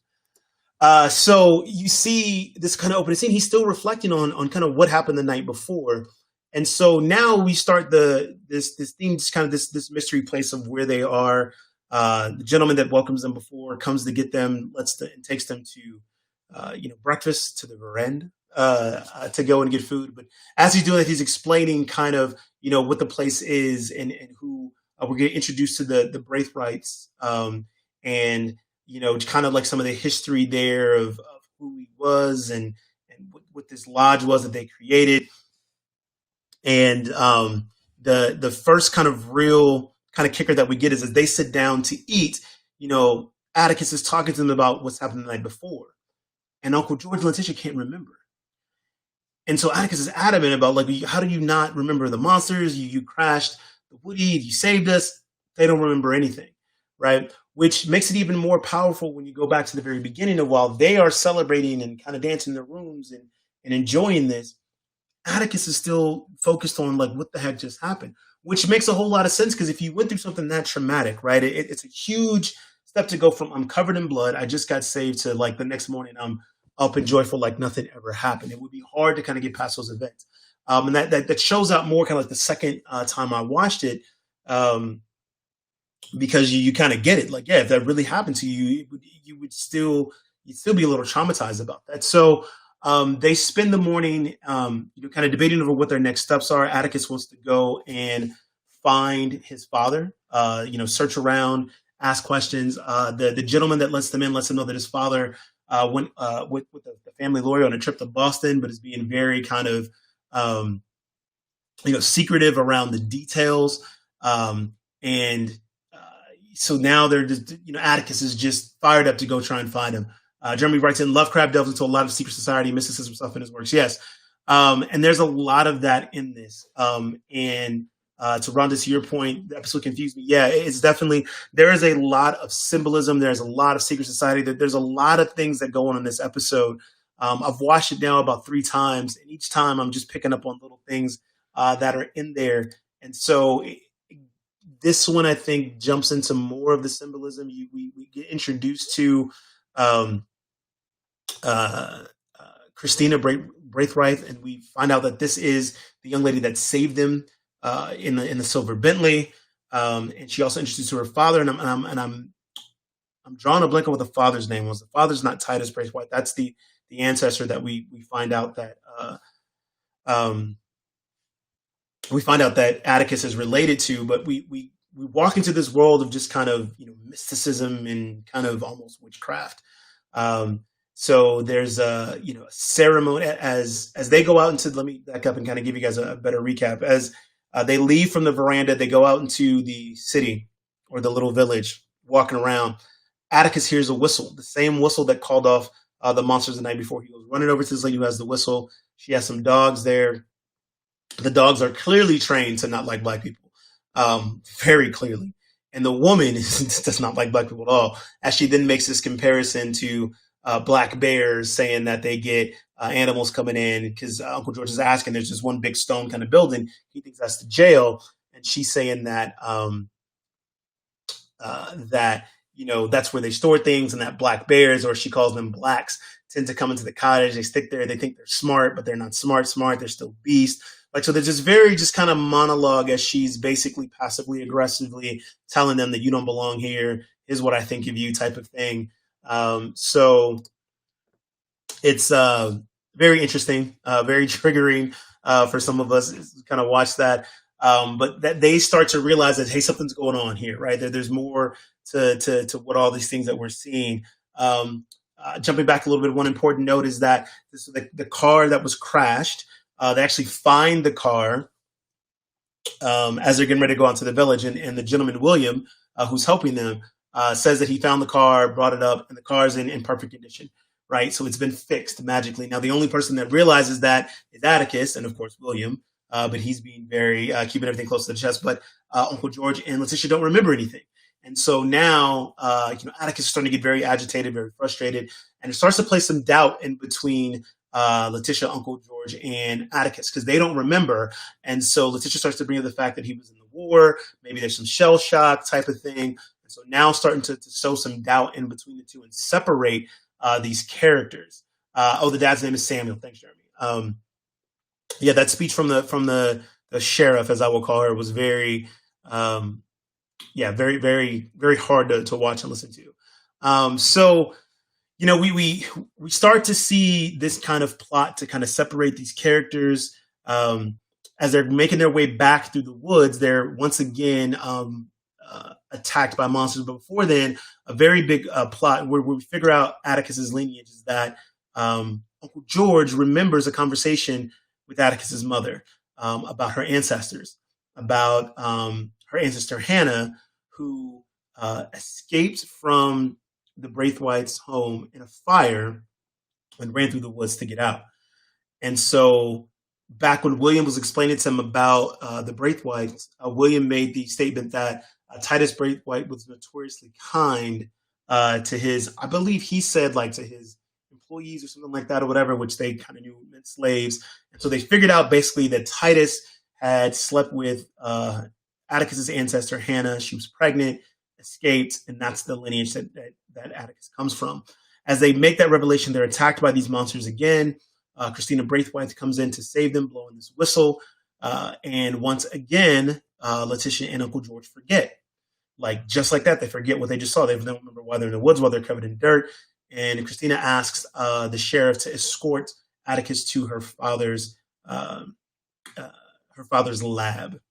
So you see this kind of opening scene. He's still reflecting on kind of what happened the night before. And so now we start this theme, just kind of this mystery place of where they are. The gentleman that welcomes them before comes to get them, and takes them to, breakfast to the veranda, to go and get food. But as he's doing it, he's explaining kind of, what the place is and who we're getting introduced to the Braithwaites, and, kind of like some of the history there of who he was and what this lodge was that they created. And the first kind of real kind of kicker that we get is as they sit down to eat, Atticus is talking to them about what's happened the night before, and Uncle George and Letitia can't remember. And so Atticus is adamant about, like, how do you not remember the monsters? You crashed the Woody, you saved us. They don't remember anything, right? Which makes it even more powerful when you go back to the very beginning of, while they are celebrating and kind of dancing in their rooms and enjoying this, Atticus is still focused on, like, what the heck just happened, which makes a whole lot of sense, because if you went through something that traumatic, right, it's a huge step to go from I'm covered in blood, I just got saved, to like the next morning I'm up and joyful like nothing ever happened. It would be hard to kind of get past those events. And that shows out more kind of like the second time I watched it, because you kind of get it. Like, yeah, if that really happened to you, you'd still be a little traumatized about that. So they spend the morning, kind of debating over what their next steps are. Atticus wants to go and find his father, search around, ask questions. The gentleman that lets them in lets them know that his father went with the family lawyer on a trip to Boston, but is being very kind of secretive around the details. And so now they're just, Atticus is just fired up to go try and find him. Jeremy writes in, Lovecraft delves into a lot of secret society, mysticism stuff in his works. Yes. And there's a lot of that in this. And to Rhonda, to your point, the episode confused me. Yeah, it's definitely, there is a lot of symbolism. There's a lot of secret society. There's a lot of things that go on in this episode. I've watched it now about 3 times, and each time I'm just picking up on little things that are in there. And so this one, I think, jumps into more of the symbolism. We get introduced to Christina Braithwaite, and we find out that this is the young lady that saved them in the silver Bentley, and she also introduced to her father. And I'm drawing a blank on what the father's name was. The father's not Titus Braithwaite. That's the ancestor that we find out that Atticus is related to. But we walk into this world of just kind of mysticism and kind of almost witchcraft. So there's a ceremony as they go out into. Let me back up and kind of give you guys a better recap. As they leave from the veranda, they go out into the city or the little village, walking around. Atticus hears a whistle, the same whistle that called off the monsters the night before. He goes running over to this lady who has the whistle. She has some dogs there. The dogs are clearly trained to not like black people, very clearly. And the woman does not like black people at all, as she then makes this comparison to black bears, saying that they get animals coming in, because Uncle George is asking, there's just one big stone kind of building. He thinks that's the jail. And she's saying that that's where they store things, and that black bears, or she calls them blacks, tend to come into the cottage. They stick there. They think they're smart, but they're not smart. They're still beasts. Like, so there's this very just kind of monologue as she's basically passively aggressively telling them that you don't belong here. Here's what I think of you, type of thing. So it's very interesting, very triggering for some of us to kind of watch that. But that they start to realize that, hey, something's going on here, right? There's more to what all these things that we're seeing. Jumping back a little bit, one important note is that the car that was crashed, they actually find the car as they're getting ready to go out to the village. And the gentleman, William, who's helping them, says that he found the car, brought it up, and the car is in perfect condition, right? So it's been fixed magically. Now, the only person that realizes that is Atticus, and of course, William, but he's being very, keeping everything close to the chest. But Uncle George and Letitia don't remember anything. And so now, Atticus is starting to get very agitated, very frustrated, and it starts to place some doubt in between Letitia, Uncle George, and Atticus, because they don't remember. And so Letitia starts to bring up the fact that he was in the war. Maybe there's some shell shock type of thing. And so now starting to sow some doubt in between the two and separate these characters. The dad's name is Samuel. Thanks, Jeremy. That speech from the sheriff, as I will call her, was very, very, very, very hard to watch and listen to. So we start to see this kind of plot to kind of separate these characters. As they're making their way back through the woods, they're once again attacked by monsters. But before then, a very big plot where we figure out Atticus's lineage is that Uncle George remembers a conversation with Atticus's mother about her ancestors, about her ancestor Hannah, who escaped from the Braithwaites' home in a fire and ran through the woods to get out. And so, back when William was explaining to him about the Braithwaites, William made the statement that Titus Braithwaite was notoriously kind to his, I believe he said, like to his employees or something like that, or whatever, which they kind of knew meant slaves. And so they figured out basically that Titus had slept with Atticus's ancestor Hannah. She was pregnant, escaped, and that's the lineage that Atticus comes from. As they make that revelation, they're attacked by these monsters again. Christina Braithwaite comes in to save them, blowing this whistle. And once again, Letitia and Uncle George forget. Like, just like that, they forget what they just saw. They don't remember why they're in the woods, while they're covered in dirt. And Christina asks the sheriff to escort Atticus to her father's lab.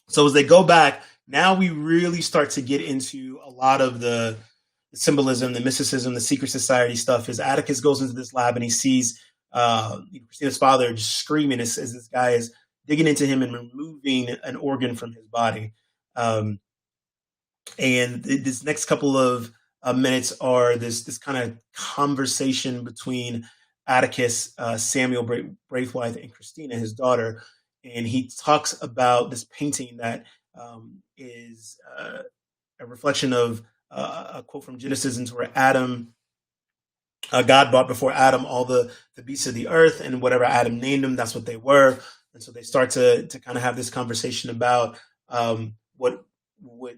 So as they go back, now we really start to get into a lot of the symbolism, the mysticism, the secret society stuff. As Atticus goes into this lab and he sees Christina's father just screaming as this guy is digging into him and removing an organ from his body. And this next couple of minutes are this kind of conversation between Atticus, Samuel Braithwaite, and Christina, his daughter. And he talks about this painting that is a reflection of a quote from Genesis, into where Adam, God brought before Adam all the beasts of the earth, and whatever Adam named them, that's what they were. And so they start to kind of have this conversation about what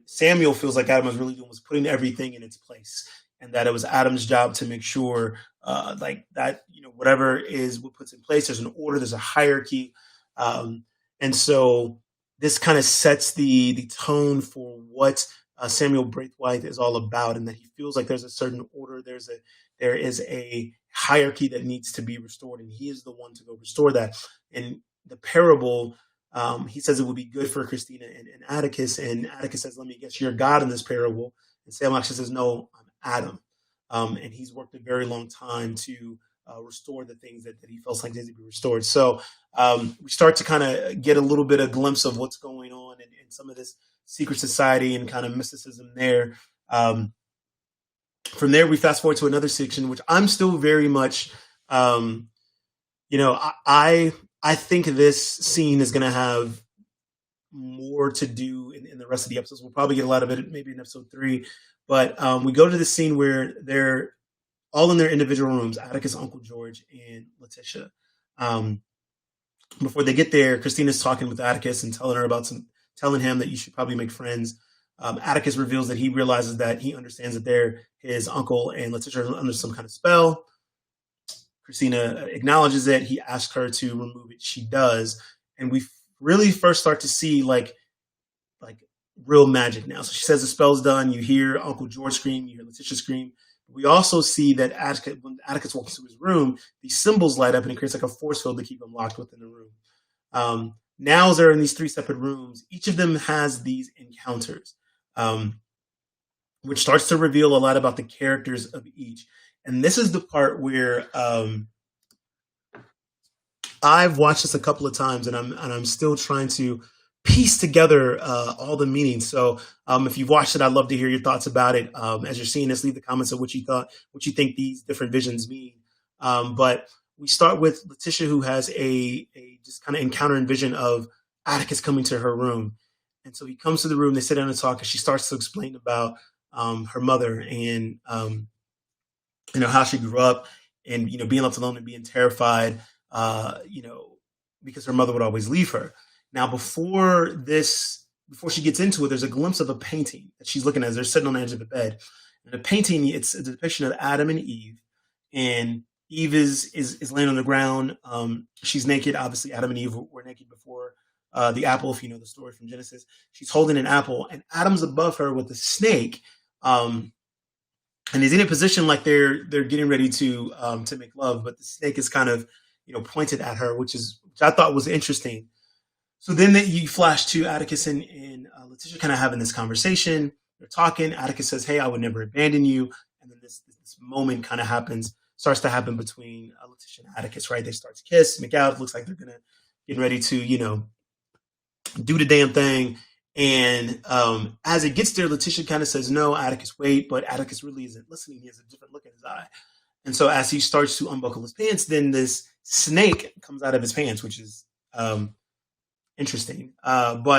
Samuel feels like Adam was really doing was putting everything in its place, and that it was Adam's job to make sure like that, whatever is what puts in place, there's an order, there's a hierarchy. And so this kind of sets the tone for what Samuel Braithwaite is all about, and that he feels like there's a certain order, there is a hierarchy that needs to be restored, and he is the one to go restore that. In the parable, he says it would be good for Christina and Atticus, and Atticus says, "Let me guess, you're God in this parable." And Samuel actually says, "No, I'm Adam," and he's worked a very long time to restore the things that he feels like needs to be restored. So we start to kind of get a little bit of glimpse of what's going on and some of this secret society and kind of mysticism there. From there, we fast forward to another section, which I'm still very much, I think this scene is going to have more to do in the rest of the episodes. We'll probably get a lot of it maybe in episode 3. But we go to the scene where they're all in their individual rooms, Atticus, Uncle George, and Letitia. Before they get there, Christina's talking with Atticus and telling him that you should probably make friends. Atticus reveals that he realizes that he understands that they're his uncle and Letitia are under some kind of spell. Christina acknowledges it. He asks her to remove it. She does. And we really first start to see like real magic now. So she says the spell's done. You hear Uncle George scream. You hear Letitia scream. We also see that when Atticus walks into his room, these symbols light up and it creates like a force field to keep him locked within the room. Now they're in these 3 separate rooms. Each of them has these encounters, which starts to reveal a lot about the characters of each. And this is the part where I've watched this a couple of times, and I'm still trying to piece together all the meanings. So if you've watched it, I'd love to hear your thoughts about it. As you're seeing this, leave the comments of what you think these different visions mean. But we start with Letitia, who has a just kind of encounter and vision of Atticus coming to her room. And so he comes to the room, they sit down and talk, and she starts to explain about her mother and how she grew up and being left alone and being terrified, because her mother would always leave her. Now, before she gets into it, there's a glimpse of a painting that she's looking at as they're sitting on the edge of the bed. And the painting, it's a depiction of Adam and Eve, and Eve is laying on the ground. She's naked. Obviously, Adam and Eve were naked before the apple, if you know the story from Genesis. She's holding an apple, and Adam's above her with a snake, and he's in a position like they're getting ready to make love, but the snake is kind of pointed at her, which I thought was interesting. So then you flash to Atticus and Letitia kind of having this conversation. They're talking. Atticus says, "Hey, I would never abandon you," and then this moment kind of starts to happen between Letitia and Atticus. Right? They start to kiss, make out. It looks like they're getting ready to do the damn thing. And as it gets there, Letitia kind of says, "No, Atticus, wait." But Atticus really isn't listening. He has a different look in his eye. And so as he starts to unbuckle his pants, then this snake comes out of his pants, which is interesting. And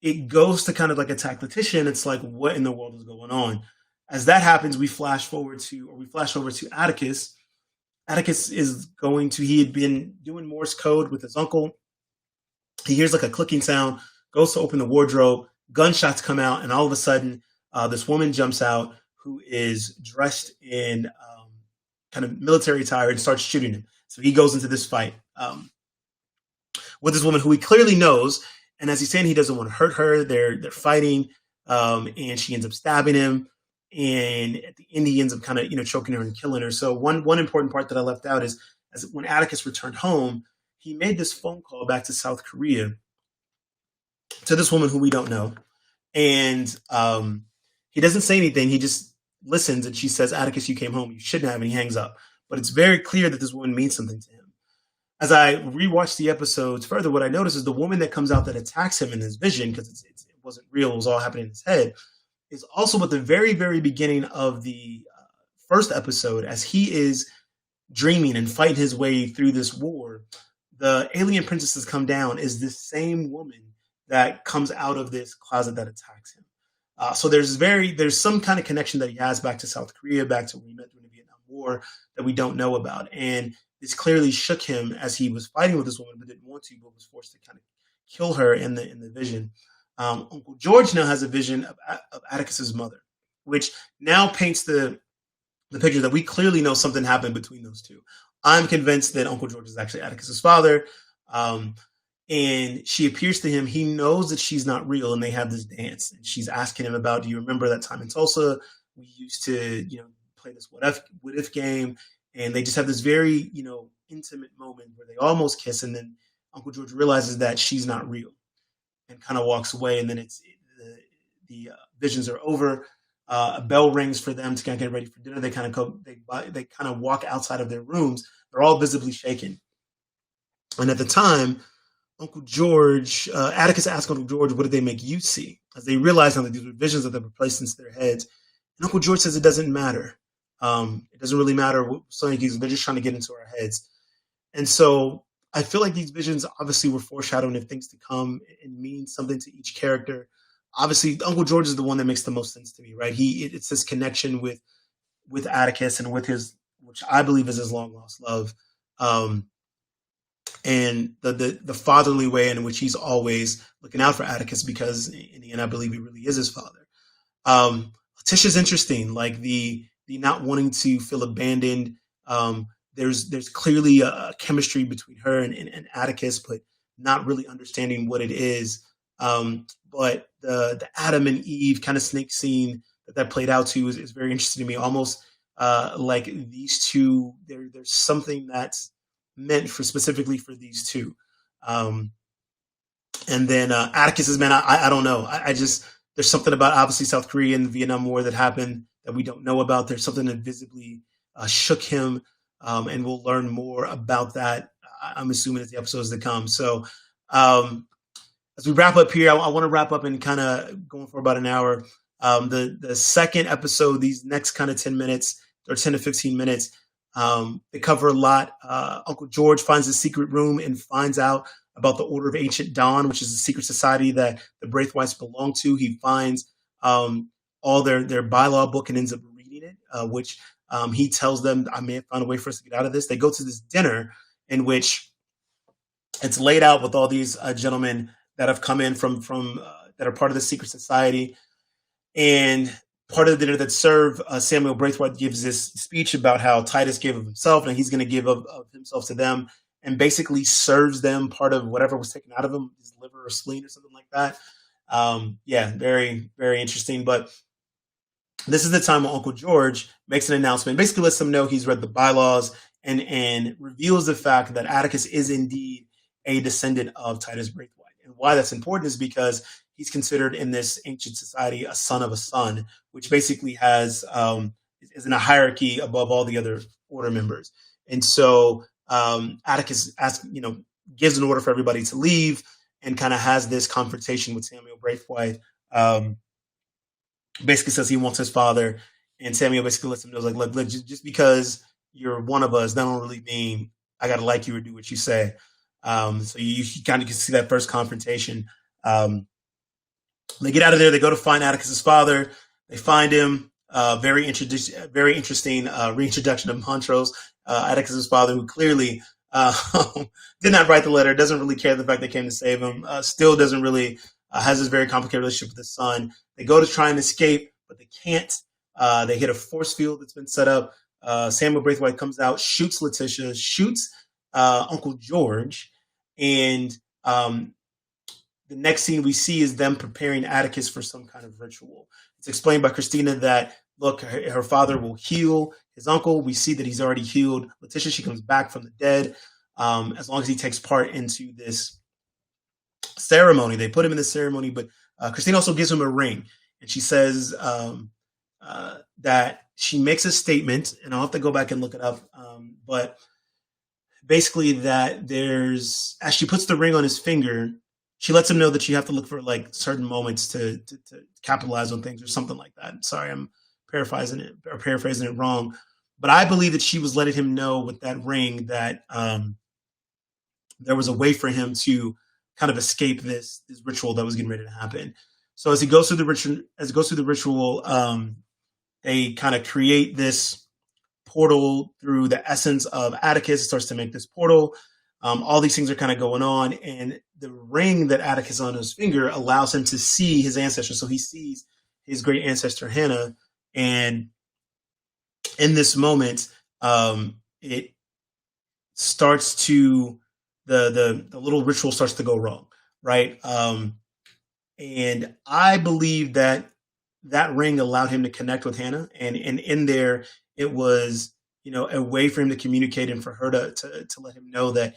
it goes to kind of like attack Letitia, and it's like, what in the world is going on? As that happens, we flash over to Atticus. Atticus he had been doing Morse code with his uncle. He hears like a clicking sound, goes to open the wardrobe, gunshots come out, and all of a sudden, this woman jumps out who is dressed in kind of military attire and starts shooting him. So he goes into this fight with this woman who he clearly knows. And as he's saying, he doesn't want to hurt her. They're fighting, and she ends up stabbing him. And at the end, he ends up kind of choking her and killing her. So one important part that I left out is as when Atticus returned home, he made this phone call back to South Korea to this woman who we don't know, and he doesn't say anything. He just listens, and she says, "Atticus, you came home. You shouldn't have." And he hangs up. But it's very clear that this woman means something to him. As I rewatched the episodes further, what I noticed is the woman that comes out that attacks him in his vision, because it wasn't real, it was all happening in his head, is also at the very, very beginning of the first episode, as he is dreaming and fighting his way through this war. The alien princesses come down is this same woman that comes out of this closet that attacks him. So there's some kind of connection that he has back to South Korea, back to when he met during the Vietnam War that we don't know about. And this clearly shook him as he was fighting with this woman, but didn't want to, but was forced to kind of kill her in the vision. Uncle George now has a vision of Atticus's mother, which now paints the picture that we clearly know something happened between those two. I'm convinced that Uncle George is actually Atticus's father. And she appears to him. He knows that she's not real, and they have this dance. And she's asking him about, do you remember that time in Tulsa? We used to, play this what if game. And they just have this very, intimate moment where they almost kiss. And then Uncle George realizes that she's not real and kind of walks away. And then the visions are over. A bell rings for them to kind of get ready for dinner. They kind of walk outside of their rooms. They're all visibly shaken. And at the time, Uncle George, Atticus asked Uncle George, what did they make you see? As they realized that these were visions that they were placed into their heads. And Uncle George says it doesn't matter. It doesn't really matter what they're just trying to get into our heads. And so I feel like these visions obviously were foreshadowing of things to come and mean something to each character. Obviously, Uncle George is the one that makes the most sense to me, right? It's this connection with Atticus and with his, which I believe is his long lost love. And the fatherly way in which he's always looking out for Atticus, because in the end, I believe he really is his father. Letitia's interesting, like the not wanting to feel abandoned. There's clearly a chemistry between her and Atticus, but not really understanding what it is. But the Adam and Eve kind of snake scene that played out to is very interesting to me. Almost like these two, there's something that's meant specifically for these two. And then Atticus's, man, I don't know. I just, there's something about obviously South Korea and the Vietnam War that happened that we don't know about. There's something that visibly shook him, and we'll learn more about that, I'm assuming, as the episodes that come. So as we wrap up here, I want to wrap up and kind of going for about an hour. The second episode, these next kind of 10 minutes or 10 to 15 minutes, they cover a lot. Uncle George finds a secret room and finds out about the Order of Ancient Dawn, which is a secret society that the Braithwaites belong to. He finds all their bylaw book and ends up reading it, which he tells them, I may have found a way for us to get out of this. They go to this dinner in which it's laid out with all these gentlemen that have come in from that are part of the secret society. And part of the dinner that's served, Samuel Braithwaite gives this speech about how Titus gave of himself, and he's going to give of himself to them, and basically serves them part of whatever was taken out of him, his liver or spleen or something like that. Yeah, very, very interesting. But this is the time when Uncle George makes an announcement, basically lets them know he's read the bylaws and reveals the fact that Atticus is indeed a descendant of Titus Braithwaite. And why that's important is because he's considered in this ancient society a son of a son, which basically has is in a hierarchy above all the other order members. And so Atticus gives an order for everybody to leave, and kind of has this confrontation with Samuel Braithwaite. Um, Basically says he wants his father, and Samuel basically lets him know, like, look, just because you're one of us, that don't really mean I gotta like you or do what you say. So you kind of can see that first confrontation. Um, they get out of there. They go to find Atticus's father. They find him. Very interesting reintroduction of Montrose, Atticus's father, who clearly uh, did not write the letter. Doesn't really care the fact they came to save him. Still doesn't really has this very complicated relationship with his son. They go to try and escape, but they can't. They hit a force field that's been set up. Samuel Braithwaite comes out, shoots Letitia, shoots Uncle George, and the next scene we see is them preparing Atticus for some kind of ritual. It's explained by Christina that, look, her father will heal his uncle. We see that he's already healed Letitia. She comes back from the dead as long as he takes part into this ceremony. They put him in this ceremony, but Christina also gives him a ring. And she says that she makes a statement, and I'll have to go back and look it up, but basically that as she puts the ring on his finger, she lets him know that you have to look for like certain moments to capitalize on things or something like that. Sorry, I'm paraphrasing it wrong, but I believe that she was letting him know with that ring that there was a way for him to kind of escape this ritual that was getting ready to happen. So as he goes through the ritual, they kind of create this portal through the essence of Atticus. It starts to make this portal. All these things are kind of going on, and the ring that Atticus on his finger allows him to see his ancestors. So he sees his great ancestor Hannah, and in this moment, it starts to the little ritual starts to go wrong, right? And I believe that ring allowed him to connect with Hannah, and in there it was, a way for him to communicate and for her to let him know that,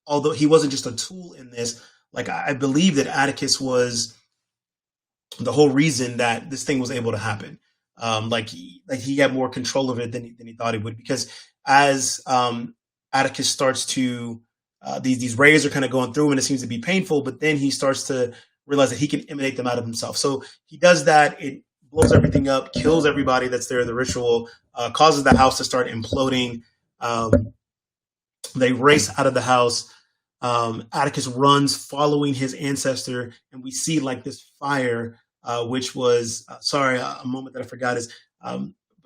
although he wasn't just a tool in this, like I believe that Atticus was the whole reason that this thing was able to happen. Like he had more control of it than he thought he would, because as Atticus starts to these rays are kind of going through him, and it seems to be painful, but then he starts to realize that he can emanate them out of himself. So he does that. It blows everything up, kills everybody that's there in the ritual, causes the house to start imploding. They race out of the house. Atticus runs following his ancestor, and we see like this fire, which was, a moment that I forgot is,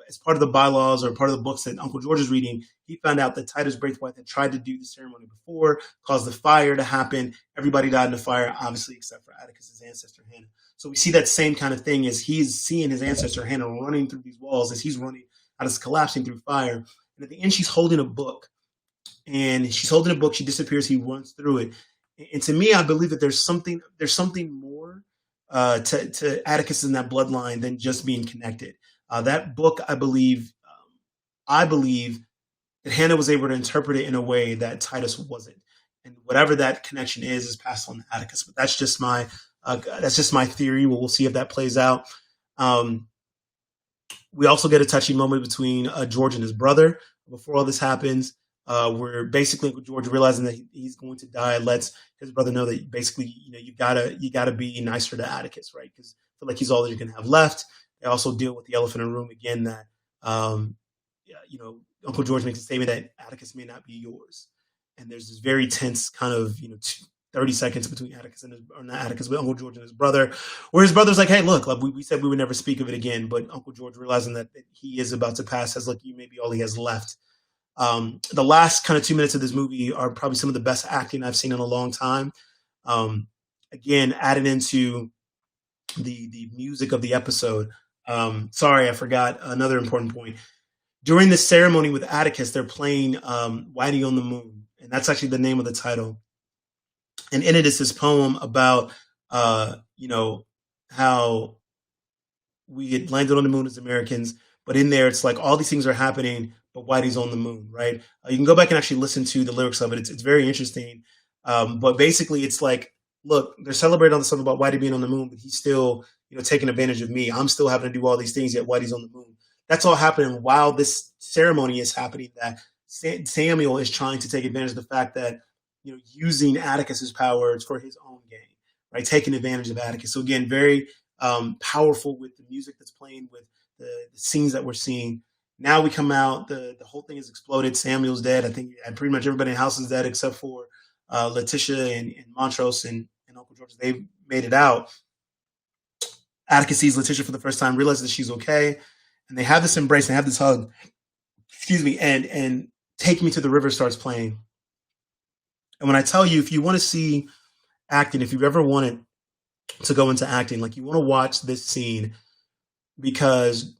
as part of the bylaws or part of the books that Uncle George is reading, he found out that Titus Braithwaite had tried to do the ceremony before, caused the fire to happen. Everybody died in the fire, obviously, except for Atticus's ancestor, Hannah. So we see that same kind of thing as he's seeing his ancestor, Hannah, running through these walls, as he's running, as collapsing through fire. And at the end, she's holding a book. And she's holding a book. She disappears. He runs through it. And to me, I believe that there's something more to Atticus in that bloodline than just being connected. That book, I believe that Hannah was able to interpret it in a way that Titus wasn't, and whatever that connection is passed on to Atticus. But that's just my theory. We'll see if that plays out. We also get a touching moment between George and his brother before all this happens, where basically George, realizing that he's going to die, lets his brother know that basically, you gotta be nicer to Atticus, right? Because I feel like he's all that you're gonna have left. They also deal with the elephant in the room again, that Uncle George makes a statement that Atticus may not be yours, and there's this very tense kind of 30 seconds between Atticus not Atticus, but Uncle George and his brother, where his brother's like, hey, look, like we said we would never speak of it again, but Uncle George, realizing that he is about to pass, says, look, you may be all he has left. The last kind of 2 minutes of this movie are probably some of the best acting I've seen in a long time. Again, added into the music of the episode. Sorry, I forgot another important point. During the ceremony with Atticus, they're playing Whitey on the Moon, and that's actually the name of the title. And in it is this poem about, how we had landed on the moon as Americans, but in there it's like all these things are happening, but Whitey's on the moon, right? You can go back and actually listen to the lyrics of it. It's very interesting. But basically it's like, look, they're celebrating all this stuff about Whitey being on the moon, but he's still, taking advantage of me. I'm still having to do all these things, yet Whitey's on the moon. That's all happening while this ceremony is happening, that Samuel is trying to take advantage of the fact that using Atticus's powers for his own gain, right? Taking advantage of Atticus. So again, very powerful with the music that's playing, with the scenes that we're seeing. Now we come out, the whole thing is exploded. Samuel's dead. I think pretty much everybody in the house is dead except for Letitia and Montrose and Uncle George. They've made it out. Atticus sees Letitia for the first time, realizes that she's okay, and they have this embrace, and have this hug. Excuse me, and Take Me to the River starts playing. And when I tell you, if you want to see acting, if you've ever wanted to go into acting, like, you want to watch this scene, because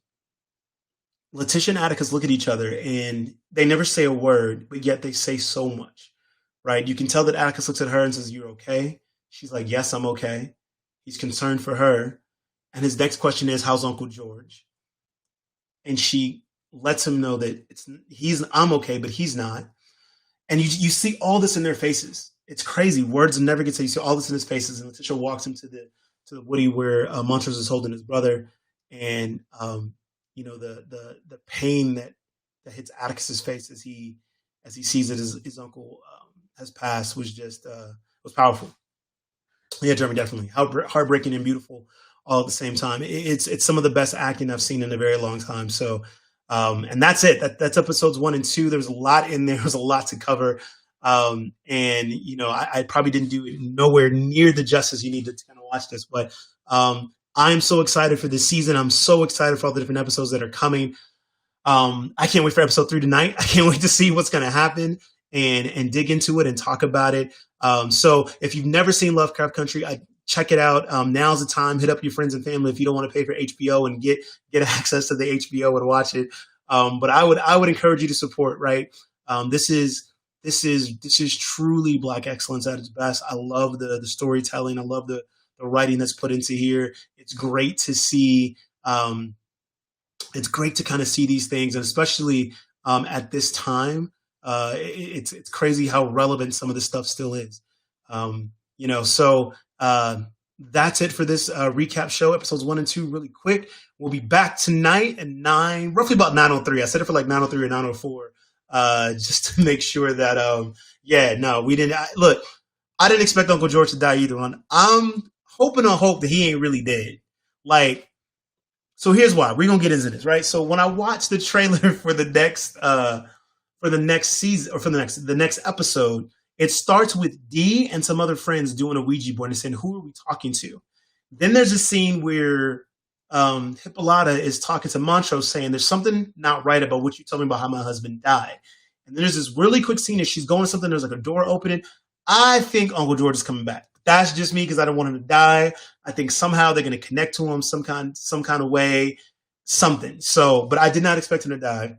Letitia and Atticus look at each other and they never say a word, but yet they say so much, right? You can tell that Atticus looks at her and says, "You're okay?" She's like, "Yes, I'm okay." He's concerned for her. And his next question is, "How's Uncle George?" And she lets him know that I'm okay, but he's not. And you see all this in their faces. It's crazy. Words never get said. You see all this in his faces. And Letitia walks him to the woody where Montrose is holding his brother, and the pain that hits Atticus's face as he sees that his uncle has passed was just was powerful. Yeah, Jeremy, definitely heartbreaking and beautiful all at the same time. It's some of the best acting I've seen in a very long time. So, and that's it. That's episodes 1 and 2. There's a lot in there. There's a lot to cover. And I probably didn't do it nowhere near the justice you need to kind of watch this, but I'm so excited for this season. I'm so excited for all the different episodes that are coming. I can't wait for episode 3 tonight. I can't wait to see what's going to happen and dig into it and talk about it. So if you've never seen Lovecraft Country, check it out. Now's the time. Hit up your friends and family if you don't want to pay for HBO and get access to the HBO and watch it. But I would encourage you to support. Right. This is truly Black excellence at its best. I love the storytelling. I love the writing that's put into here. It's great to see. It's great to kind of see these things, and especially at this time, it's crazy how relevant some of this stuff still is. So that's it for this recap show, episodes 1 and 2, really quick. We'll be back tonight at 9, roughly about 9:03. I said it for like 9:03 or 9:04, just to make sure that, we didn't. Look, I didn't expect Uncle George to die either. I'm hoping on hope that he ain't really dead. Like, so here's why. We're going to get into this, right? So when I watched the trailer for the next season, or for the next episode, it starts with Dee and some other friends doing a Ouija board and saying, "Who are we talking to?" Then there's a scene where Hippolyta is talking to Montrose saying, "There's something not right about what you told me about how my husband died." And then there's this really quick scene as she's going to something. There's like a door opening. I think Uncle George is coming back. That's just me, because I don't want him to die. I think somehow they're going to connect to him some kind of way, something. So, but I did not expect him to die.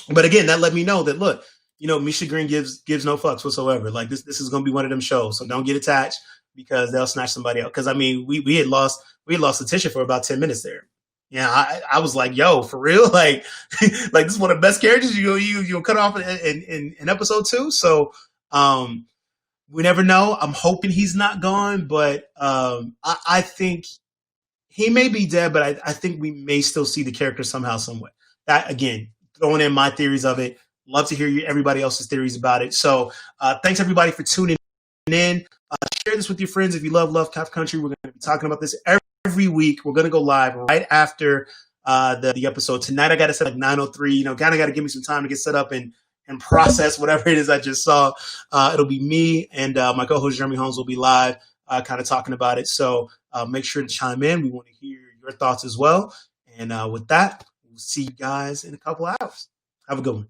But again, that let me know that, look, Misha Green gives no fucks whatsoever. Like, this is going to be one of them shows. So don't get attached, because they'll snatch somebody out. Because I mean, we had lost Letitia for about 10 minutes there. Yeah, I was like, yo, for real? Like, like, this is one of the best characters you'll cut off in episode 2. So, we never know. I'm hoping he's not gone, but I think he may be dead, but I think we may still see the character somehow, some way. That, again, throwing in my theories of it. Love to hear everybody else's theories about it. So thanks, everybody, for tuning in. Share this with your friends if you love Lovecraft Country. We're going to be talking about this every week. We're going to go live right after the episode. Tonight I got to set like 9:03. Kind of got to give me some time to get set up and process whatever it is I just saw. It'll be me and my co-host Jeremy Holmes will be live kind of talking about it. So make sure to chime in. We want to hear your thoughts as well. And with that, we'll see you guys in a couple hours. Have a good one.